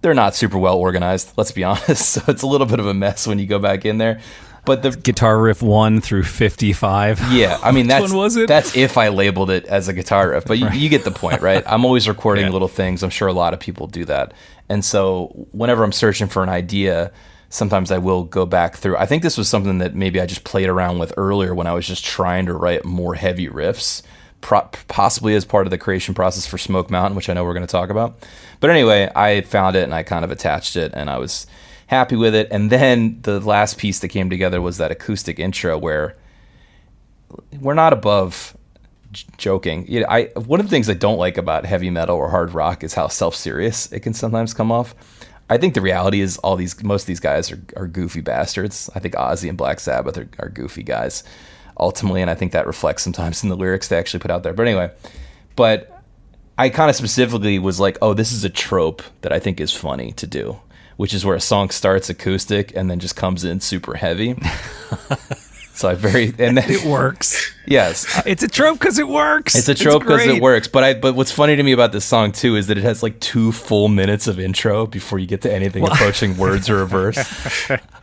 they're not super well organized, let's be honest, so it's a little bit of a mess when you go back in there. But the guitar riff 1 through 55. Yeah, I mean, Which one was it? That's if I labeled it as a guitar riff. But you get the point, right? I'm always recording little things. I'm sure a lot of people do that. And so whenever I'm searching for an idea, sometimes I will go back through. I think this was something that maybe I just played around with earlier when I was just trying to write more heavy riffs, possibly as part of the creation process for Smoke Mountain, which I know we're going to talk about. But anyway, I found it and I kind of attached it, and I was happy with it. And then the last piece that came together was that acoustic intro where we're not above joking. One of the things I don't like about heavy metal or hard rock is how self-serious it can sometimes come off. I think the reality is most of these guys are goofy bastards. I think Ozzy and Black Sabbath are goofy guys ultimately, and I think that reflects sometimes in the lyrics they actually put out there. But anyway, I kind of specifically was like, oh, this is a trope that I think is funny to do, which is where a song starts acoustic and then just comes in super heavy. So and then it works. Yes, it's a trope because it works. It's a trope because it works. But what's funny to me about this song too is that it has like 2 full minutes of intro before you get to anything approaching words or a verse.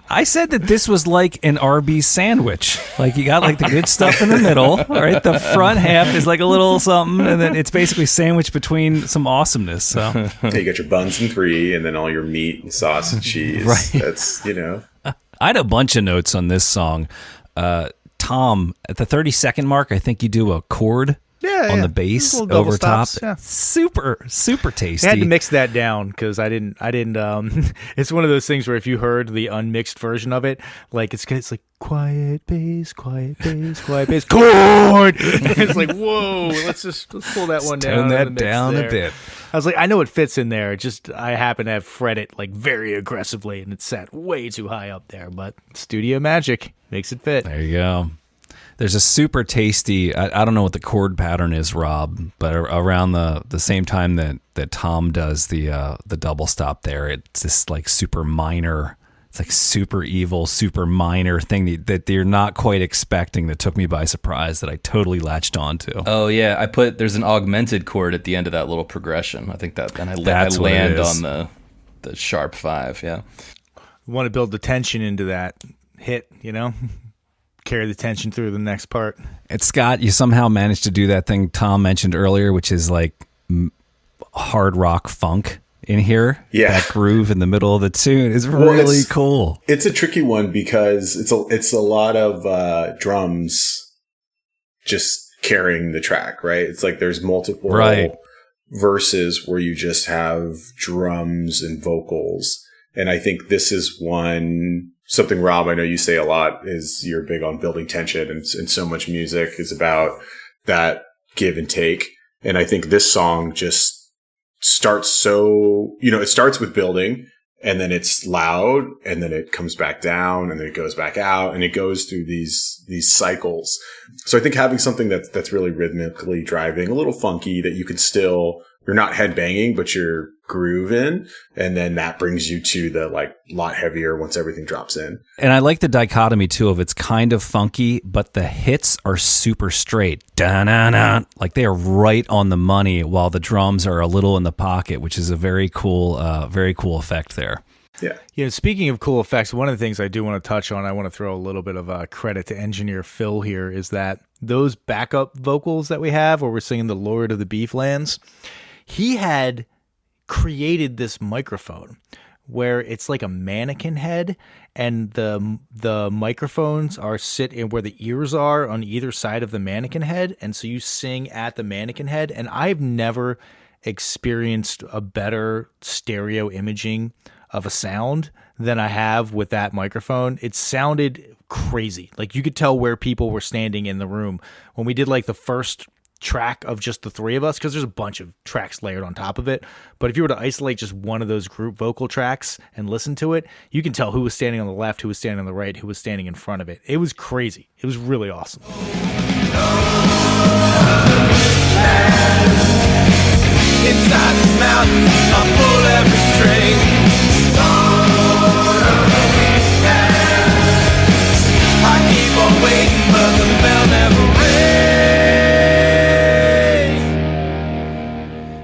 I said that this was like an Arby's sandwich. Like you got like the good stuff in the middle, right? The front half is like a little something, and then it's basically sandwiched between some awesomeness. So you got your buns in 3, and then all your meat and sauce and cheese. Right. That's I had a bunch of notes on this song. Tom, at the 30-second mark, I think you do a chord on the bass over top. Yeah. Super tasty. I had to mix that down because I didn't it's one of those things where if you heard the unmixed version of it, like it's like quiet bass, quiet bass, quiet bass, chord. It's like, whoa, let's pull that one down. Tone that down a bit. I was like, I know it fits in there. Just I happen to have fret it like very aggressively, and it's set way too high up there. But studio magic makes it fit. There you go. There's a super tasty. I don't know what the chord pattern is, Rob, but around the same time that Tom does the double stop there, it's this like super minor. It's like super evil, super minor thing that you're not quite expecting. That took me by surprise. That I totally latched onto. Oh yeah, there's an augmented chord at the end of that little progression. I think that, and I land on the sharp 5. Yeah, we want to build the tension into that hit, carry the tension through the next part. And Scott, you somehow managed to do that thing Tom mentioned earlier, which is like hard rock funk in here. Yeah, that groove in the middle of the tune is really cool. It's a tricky one because it's a lot of drums just carrying the track, right? It's like there's multiple verses where you just have drums and vocals, and I think this is something, Rob, I know you say a lot, is you're big on building tension, and so much music is about that give and take. And I think this song just starts it starts with building, and then it's loud, and then it comes back down, and then it goes back out, and it goes through these cycles. So I think having something that's really rhythmically driving, a little funky, that you can still, you're not headbanging, but you're grooving, and then that brings you to the like lot heavier once everything drops in. And I like the dichotomy too of it's kind of funky, but the hits are super straight. Da-na-na. Like they are right on the money, while the drums are a little in the pocket, which is a very cool effect there. Yeah. Speaking of cool effects, one of the things I do want to touch on, I want to throw a little bit of credit to engineer Phil here, is that those backup vocals that we have where we're singing the Lord of the Beeflands, he had created this microphone where it's like a mannequin head, and the microphones are sit in where the ears are on either side of the mannequin head, and so you sing at the mannequin head. And I've never experienced a better stereo imaging of a sound than I have with that microphone. It sounded crazy. Like you could tell where people were standing in the room when we did like the first track of just the 3 of us, because there's a bunch of tracks layered on top of it. But if you were to isolate just one of those group vocal tracks and listen to it, you can tell who was standing on the left, who was standing on the right, who was standing in front of it. It was crazy. It was really awesome. Inside this mountain, I'll pull every string. I keep on waiting, but the bell never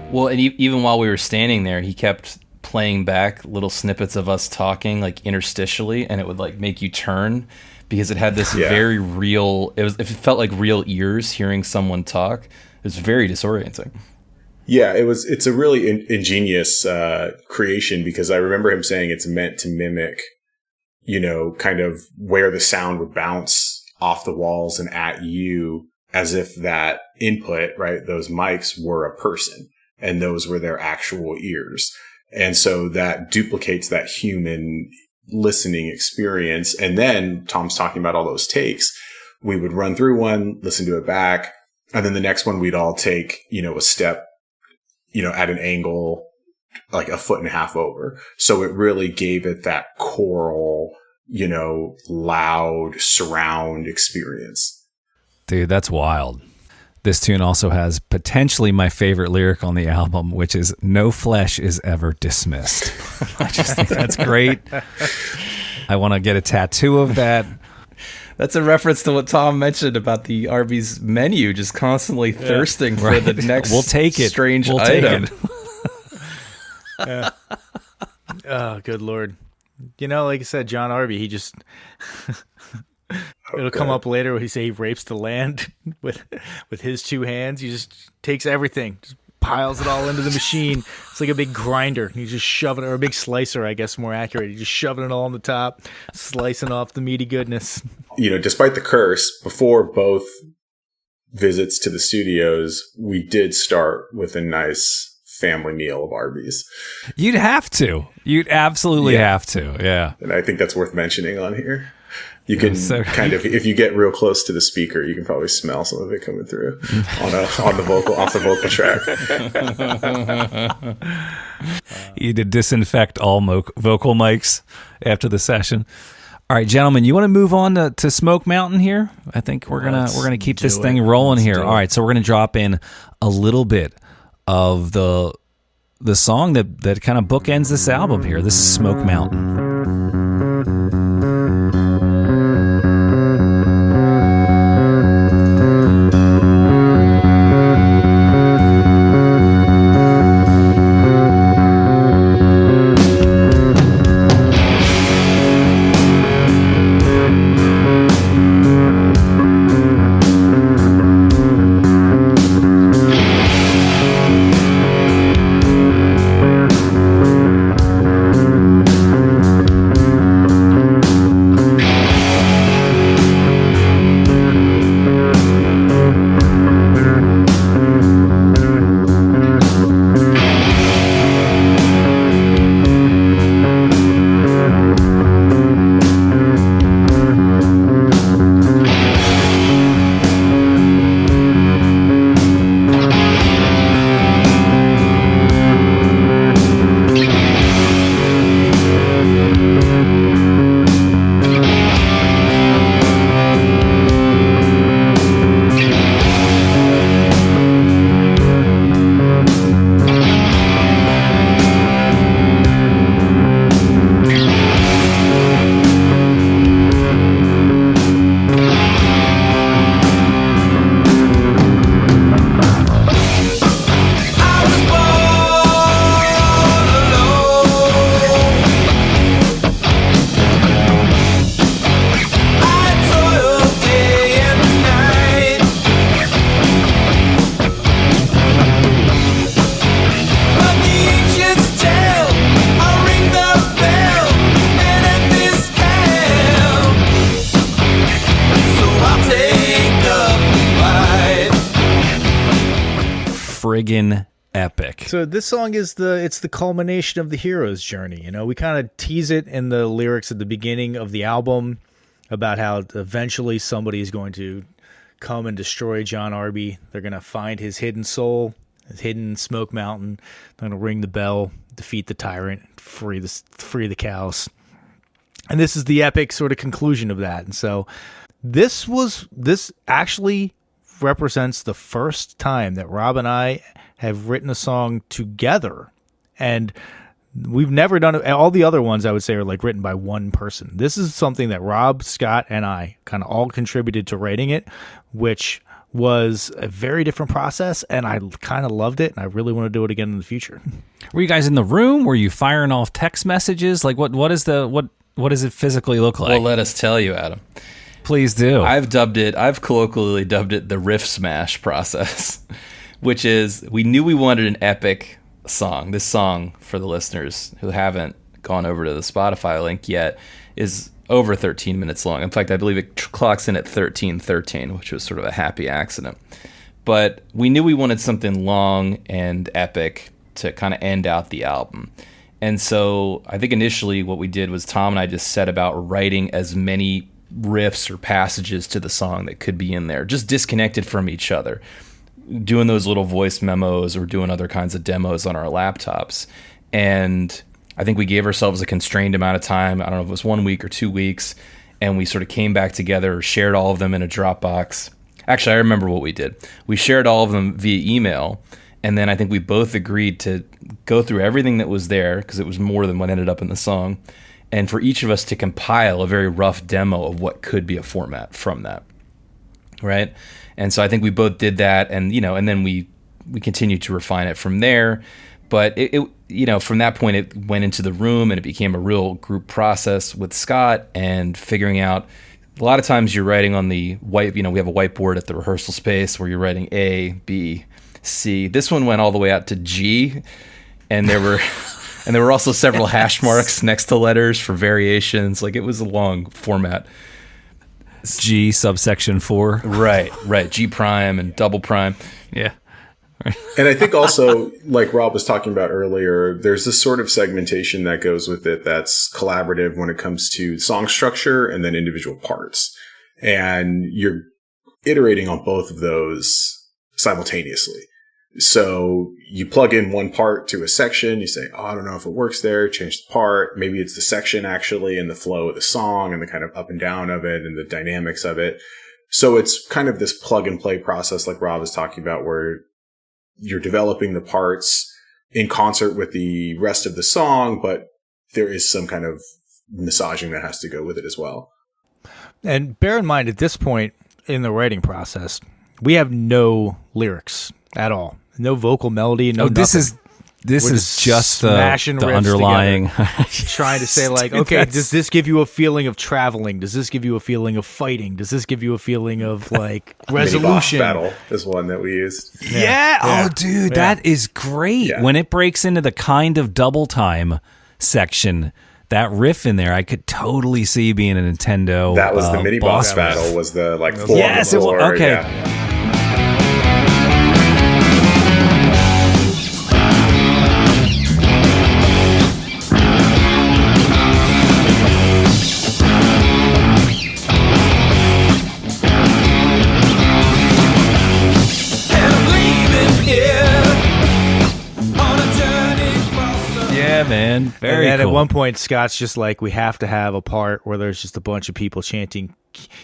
rings. Well, and even while we were standing there, he kept playing back little snippets of us talking, like interstitially, and it would like make you turn because it had this very real. It felt like real ears hearing someone talk. It was very disorienting. Yeah, it's a really ingenious creation, because I remember him saying it's meant to mimic, kind of where the sound would bounce off the walls and at you, as if that input, right, those mics were a person and those were their actual ears. And so that duplicates that human listening experience. And then Tom's talking about all those takes. We would run through one, listen to it back, and then the next one we'd all take, a step, at an angle, like a foot and a half over. So it really gave it that choral, loud surround experience. Dude, that's wild. This tune also has potentially my favorite lyric on the album, which is "No flesh is ever dismissed." I just think that's great. I want to get a tattoo of that. That's a reference to what Tom mentioned about the Arby's menu, just constantly thirsting for the next we'll take it. strange we'll item. Take it. Oh, good Lord. Like I said, John Arby, he just... It'll come up later when he say he rapes the land with his two hands. He just takes everything, just piles it all into the machine. It's like a big grinder. He's just shoving it, or a big slicer, I guess, more accurate. He's just shoving it all on the top, slicing off the meaty goodness. Despite the curse, before both visits to the studios, we did start with a nice family meal of Arby's. You'd have to. You'd absolutely have to. Yeah. And I think that's worth mentioning on here. You can kind of, if you get real close to the speaker, you can probably smell some of it coming through on the vocal, off the vocal track. You need to disinfect all vocal mics after the session. All right, gentlemen, you want to move on to Smoke Mountain here? I think we're gonna keep this thing rolling here. All right, so we're gonna drop in a little bit of the song that kind of bookends this album here. This is Smoke Mountain. friggin' epic. So this song is the culmination of the hero's journey. We kind of tease it in the lyrics at the beginning of the album about how eventually somebody is going to come and destroy John Arby. They're going to find his hidden soul, his hidden Smoke Mountain. They're going to ring the bell, defeat the tyrant, free the cows. And this is the epic sort of conclusion of that. And so this actually represents the first time that Rob and I have written a song together. And we've never done it. All the other ones I would say are like written by one person. This is something that Rob, Scott, and I kind of all contributed to writing it, which was a very different process, and I kind of loved it, and I really want to do it again in the future. Were you guys in the room? Were you firing off text messages? Like what does it physically look like? Well, let us tell you, Adam. Please do. I've colloquially dubbed it the riff smash process, which is we knew we wanted an epic song. This song, for the listeners who haven't gone over to the Spotify link yet, is over 13 minutes long. In fact, I believe it clocks in at 13:13, which was sort of a happy accident. But we knew we wanted something long and epic to kind of end out the album. And so I think initially what we did was Tom and I just set about writing as many riffs or passages to the song that could be in there, just disconnected from each other, doing those little voice memos or doing other kinds of demos on our laptops. And I think we gave ourselves a constrained amount of time. I don't know if it was 1 week or 2 weeks. And we sort of came back together, shared all of them in a Dropbox. Actually, I remember what we did. We shared all of them via email. And then I think we both agreed to go through everything that was there, because it was more than what ended up in the song, and for each of us to compile a very rough demo of what could be a format from that, right? And so I think we both did that, and and then we continued to refine it from there. But it from that point, it went into the room, and it became a real group process with Scott and figuring out. A lot of times you're writing on the white, we have a whiteboard at the rehearsal space where you're writing A, B, C. This one went all the way out to G, and there were also several hash marks next to letters for variations. Like, it was a long format. G subsection 4. Right. G prime and double prime. Yeah. And I think also, like Rob was talking about earlier, there's this sort of segmentation that goes with it that's collaborative when it comes to song structure and then individual parts. And you're iterating on both of those simultaneously. So you plug in one part to a section, you say, I don't know if it works there, change the part. Maybe it's the section actually and the flow of the song and the kind of up and down of it and the dynamics of it. So it's kind of this plug and play process like Rob is talking about, where you're developing the parts in concert with the rest of the song, but there is some kind of massaging that has to go with it as well. And bear in mind, at this point in the writing process, we have no lyrics at all. No vocal melody, no nothing. This is just the underlying trying to say, like, okay, does this give you a feeling of traveling? Does this give you a feeling of fighting? Does this give you a feeling of like resolution? Mini boss battle is one that we used. Yeah. Oh, dude, that is great. Yeah. When it breaks into the kind of double time section, that riff in there, I could totally see being a Nintendo. That was the mini boss battle. Was the like four yes, on the floor. Okay. Yeah. Man, very and cool. At one point, Scott's just like, we have to have a part where there's just a bunch of people chanting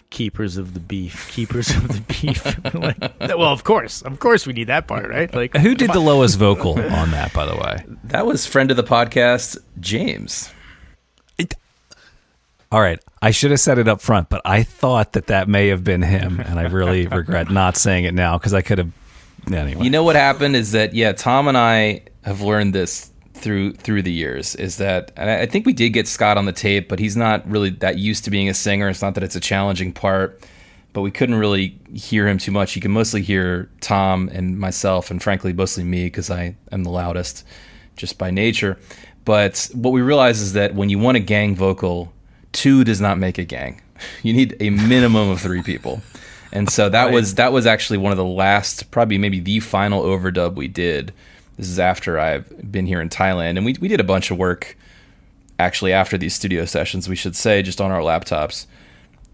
"Keepers of the Beef, Keepers of the Beef." Like, well, of course we need that part, right? Like, who did the lowest vocal on that, by the way? That was friend of the podcast, James. All right, I should have said it up front, but I thought that may have been him, and I really regret not saying it now, because I could have. Anyway, you know what happened is that Tom and I have learned this through the years, is that, and I think we did get Scott on the tape, but he's not really that used to being a singer. It's not that it's a challenging part, but we couldn't really hear him too much. You can mostly hear Tom and myself, and frankly mostly me, because I am the loudest just by nature. But what we realized is that when you want a gang vocal, 2 does not make a gang. You need a minimum of 3 people. And so that was actually one of the last, probably maybe the final overdub we did. This is after I've been here in Thailand, and we did a bunch of work actually after these studio sessions, we should say, just on our laptops,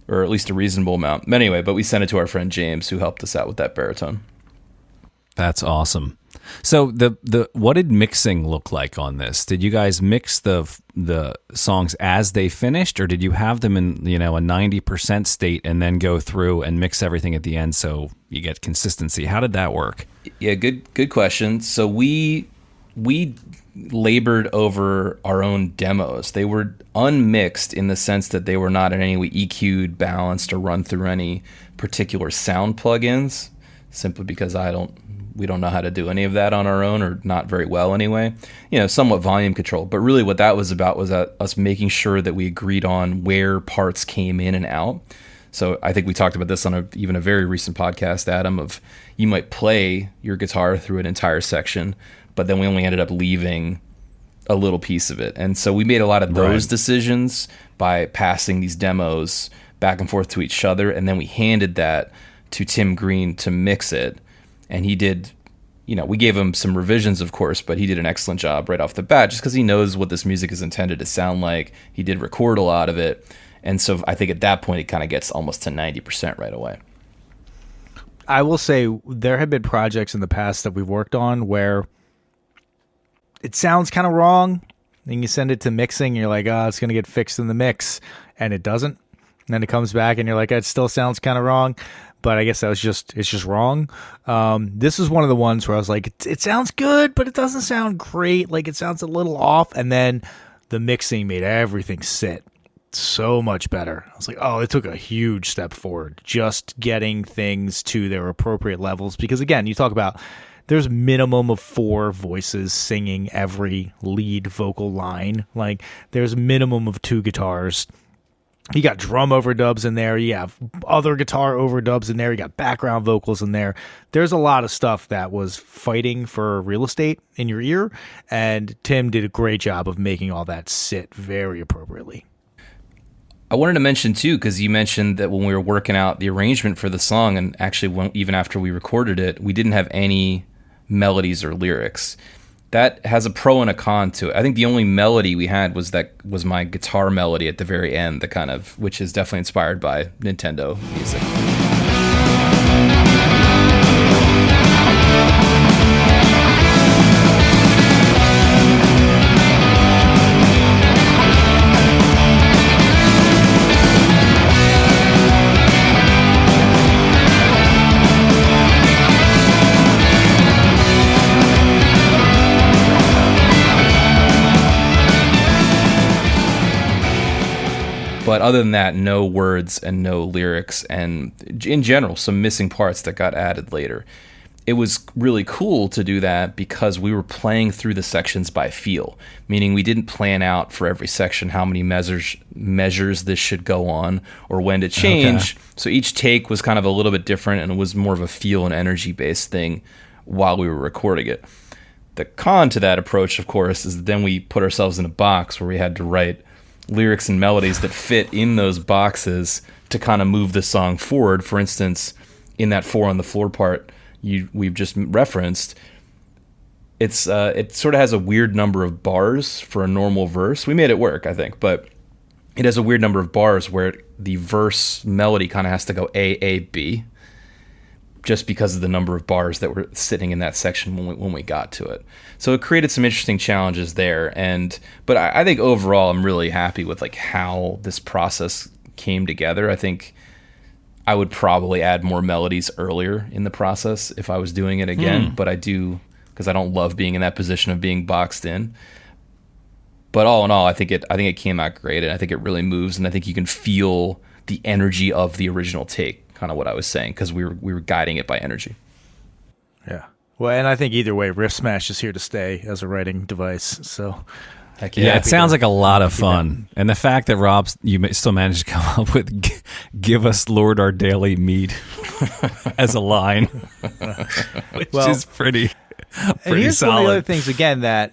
or at least a reasonable amount. Anyway, but we sent it to our friend James, who helped us out with that baritone. That's awesome. So the what did mixing look like on this? Did you guys mix the songs as they finished, or did you have them in a 90% state and then go through and mix everything at the end so you get consistency? How did that work? Yeah, good question. So we labored over our own demos. They were unmixed in the sense that they were not in any way EQ'd, balanced, or run through any particular sound plugins, simply because we don't know how to do any of that on our own, or not very well anyway. Somewhat volume control. But really what that was about was us making sure that we agreed on where parts came in and out. So I think we talked about this on even a very recent podcast, Adam, of you might play your guitar through an entire section, but then we only ended up leaving a little piece of it. And so we made a lot of those decisions by passing these demos back and forth to each other, and then we handed that to Tim Green to mix it. And he did, we gave him some revisions, of course, but he did an excellent job right off the bat, just because he knows what this music is intended to sound like. He did record a lot of it. And so I think at that point, it kind of gets almost to 90% right away. I will say there have been projects in the past that we've worked on where it sounds kind of wrong. Then you send it to mixing, and you're like, oh, it's going to get fixed in the mix. And it doesn't. And then it comes back, and you're like, it still sounds kind of wrong. But I guess it's just wrong. This is one of the ones where I was like, it sounds good, but it doesn't sound great. Like, it sounds a little off. And then the mixing made everything sit so much better. I was like, oh, it took a huge step forward, just getting things to their appropriate levels. Because again, you talk about there's minimum of 4 voices singing every lead vocal line. Like, there's minimum of 2 guitars. You got drum overdubs in there. You have other guitar overdubs in there. You got background vocals in there. There's a lot of stuff that was fighting for real estate in your ear, and Tim did a great job of making all that sit very appropriately. I wanted to mention, too, because you mentioned that when we were working out the arrangement for the song, and actually even after we recorded it, we didn't have any melodies or lyrics. That has a pro and a con to it. I think the only melody we had was my guitar melody at the very end, which is definitely inspired by Nintendo music. But other than that, no words and no lyrics, and in general, some missing parts that got added later. It was really cool to do that because we were playing through the sections by feel, meaning we didn't plan out for every section how many measures this should go on or when to change. Okay. So each take was kind of a little bit different, and it was more of a feel and energy-based thing while we were recording it. The con to that approach, of course, is that then we put ourselves in a box where we had to write lyrics and melodies that fit in those boxes to kind of move the song forward. For instance, in that 4 on the floor part we've just referenced, it sort of has a weird number of bars for a normal verse. We made it work, I think, but it has a weird number of bars where the verse melody kind of has to go A, A, B, just because of the number of bars that were sitting in that section when we got to it. So it created some interesting challenges there. But I think overall I'm really happy with how this process came together. I think I would probably add more melodies earlier in the process if I was doing it again, but I do, because I don't love being in that position of being boxed in. But all in all, I think it came out great, and I think it really moves, and I think you can feel the energy of the original take. Kind of what I was saying, because we were guiding it by energy. Yeah. Well, and I think either way, Riff Smash is here to stay as a writing device. So, yeah, it sounds like a lot of fun. And the fact that you still managed to come up with "Give us, Lord, our daily meat" as a line, which is pretty and here's solid. One of the other things again that,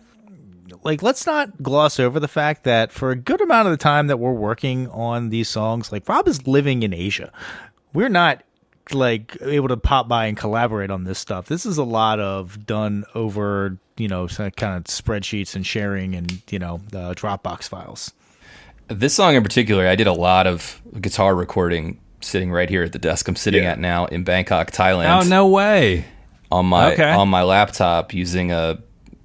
let's not gloss over the fact that for a good amount of the time that we're working on these songs, Rob is living in Asia. We're not able to pop by and collaborate on this stuff. This is a lot of done over, kind of spreadsheets and sharing and, the Dropbox files. This song in particular, I did a lot of guitar recording sitting right here at the desk I'm sitting at now in Bangkok, Thailand. Oh, no way. on my laptop using a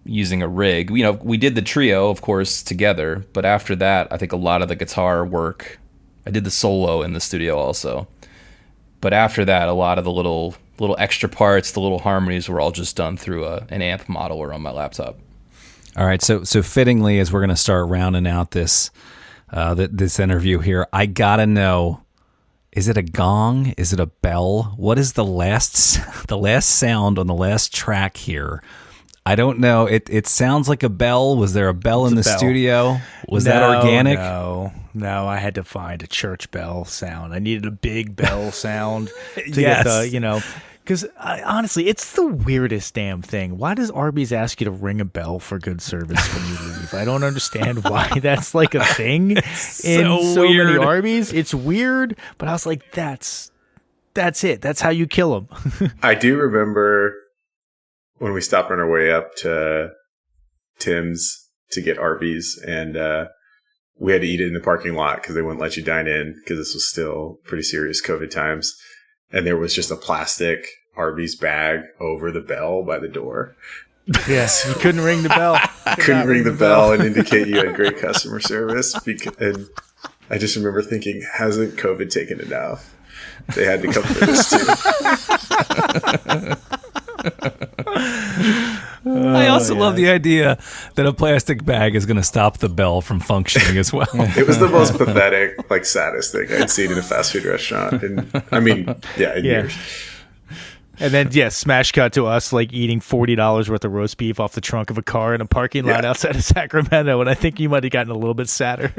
rig. You know, we did the trio, of course, together, but after that, I think a lot of the guitar work, I did the solo in the studio also. But after that, a lot of the little extra parts, the little harmonies were all just done through an amp modeler on my laptop. All right, so fittingly, as we're going to start rounding out this this interview here, I gotta know: is it a gong? Is it a bell? What is the last sound on the last track here? I don't know. It sounds like a bell. Was there a bell in the studio? Was that organic? No. I had to find a church bell sound. I needed a big bell sound to Yes. get the, because honestly, it's the weirdest damn thing. Why does Arby's ask you to ring a bell for good service when you leave? I don't understand why that's like a thing in so many Arby's. It's weird, but I was like, that's it. That's how you kill them. I do remember when we stopped on our way up to Tim's to get Arby's, and we had to eat it in the parking lot because they wouldn't let you dine in because this was still pretty serious COVID times. And there was just a plastic Arby's bag over the bell by the door. Yes, you couldn't ring the bell. Couldn't ring the bell and indicate you had great customer service. And I just remember thinking, hasn't COVID taken enough? They had to come for this too. I also love the idea that a plastic bag is going to stop the bell from functioning as well. It was the most pathetic, saddest thing I'd seen in a fast food restaurant. And in years. And then, smash cut to us eating $40 worth of roast beef off the trunk of a car in a parking lot outside of Sacramento. And I think you might have gotten a little bit sadder.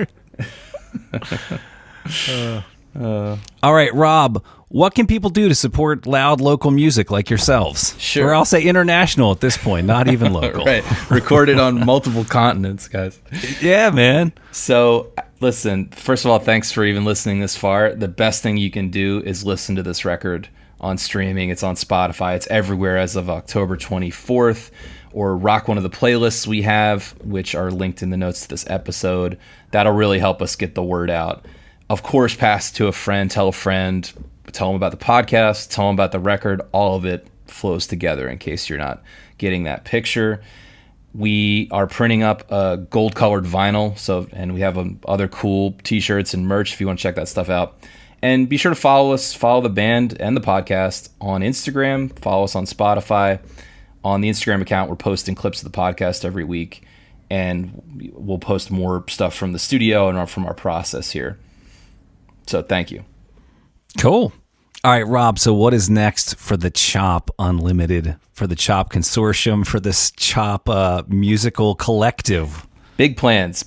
All right, Rob, what can people do to support loud local music like yourselves? Sure. Or I'll say international at this point, not even local. Right. Recorded on multiple continents, guys. Yeah, man. So, listen, first of all, thanks for even listening this far. The best thing you can do is listen to this record on streaming. It's on Spotify. It's everywhere as of October 24th. Or rock one of the playlists we have, which are linked in the notes to this episode. That'll really help us get the word out. Of course, pass it to a friend, tell them about the podcast, tell them about the record. All of it flows together in case you're not getting that picture. We are printing up a gold-colored vinyl, and we have other cool t-shirts and merch if you want to check that stuff out. And be sure to follow the band and the podcast on Instagram. Follow us on Spotify. On the Instagram account, we're posting clips of the podcast every week, and we'll post more stuff from the studio and from our process here. So thank you. Cool. All right, Rob, so what is next for the CHOP Unlimited, for the CHOP Consortium, for this CHOP musical collective? Big plans,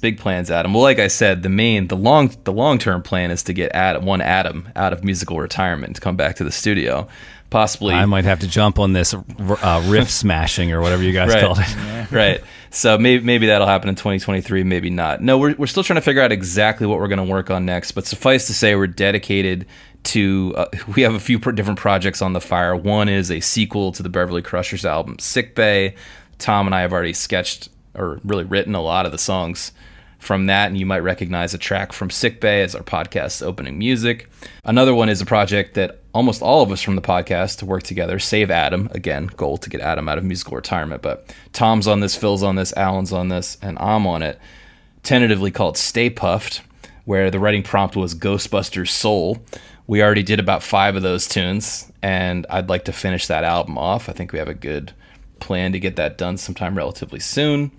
Adam. Well, like I said, the long-term plan is to get one Adam out of musical retirement to come back to the studio. Possibly, I might have to jump on this riff smashing or whatever you guys called it. Yeah. Right. So maybe that'll happen in 2023, maybe not. No, we're still trying to figure out exactly what we're going to work on next. But suffice to say, we're dedicated to. We have a few different projects on the fire. One is a sequel to the Beverly Crushers album, Sick Bay. Tom and I have already sketched or really written a lot of the songs from that, and you might recognize a track from Sick Bay as our podcast's opening music. Another one is a project that almost all of us from the podcast to work together, save Adam. Again, goal to get Adam out of musical retirement, but Tom's on this, Phil's on this, Alan's on this, and I'm on it. Tentatively called Stay Puffed, where the writing prompt was Ghostbusters Soul. We already did about 5 of those tunes, and I'd like to finish that album off. I think we have a good plan to get that done sometime relatively soon.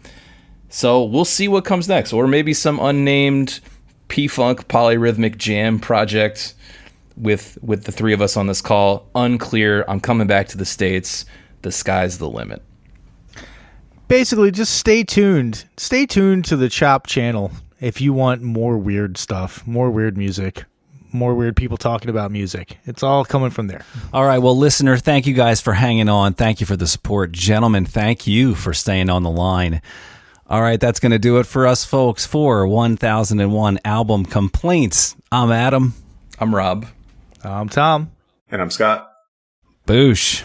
So we'll see what comes next, or maybe some unnamed P-Funk polyrhythmic jam project with the 3 of us on this call. Unclear. I'm coming back to the States. The sky's the limit. Basically, just stay tuned. Stay tuned to the CHOP channel if you want more weird stuff, more weird music, more weird people talking about music. It's all coming from there. All right. Well, listener, thank you guys for hanging on. Thank you for the support. Gentlemen, thank you for staying on the line. All right, that's going to do it for us, folks, for 1001 Album Complaints. I'm Adam. I'm Rob. I'm Tom. And I'm Scott. Boosh.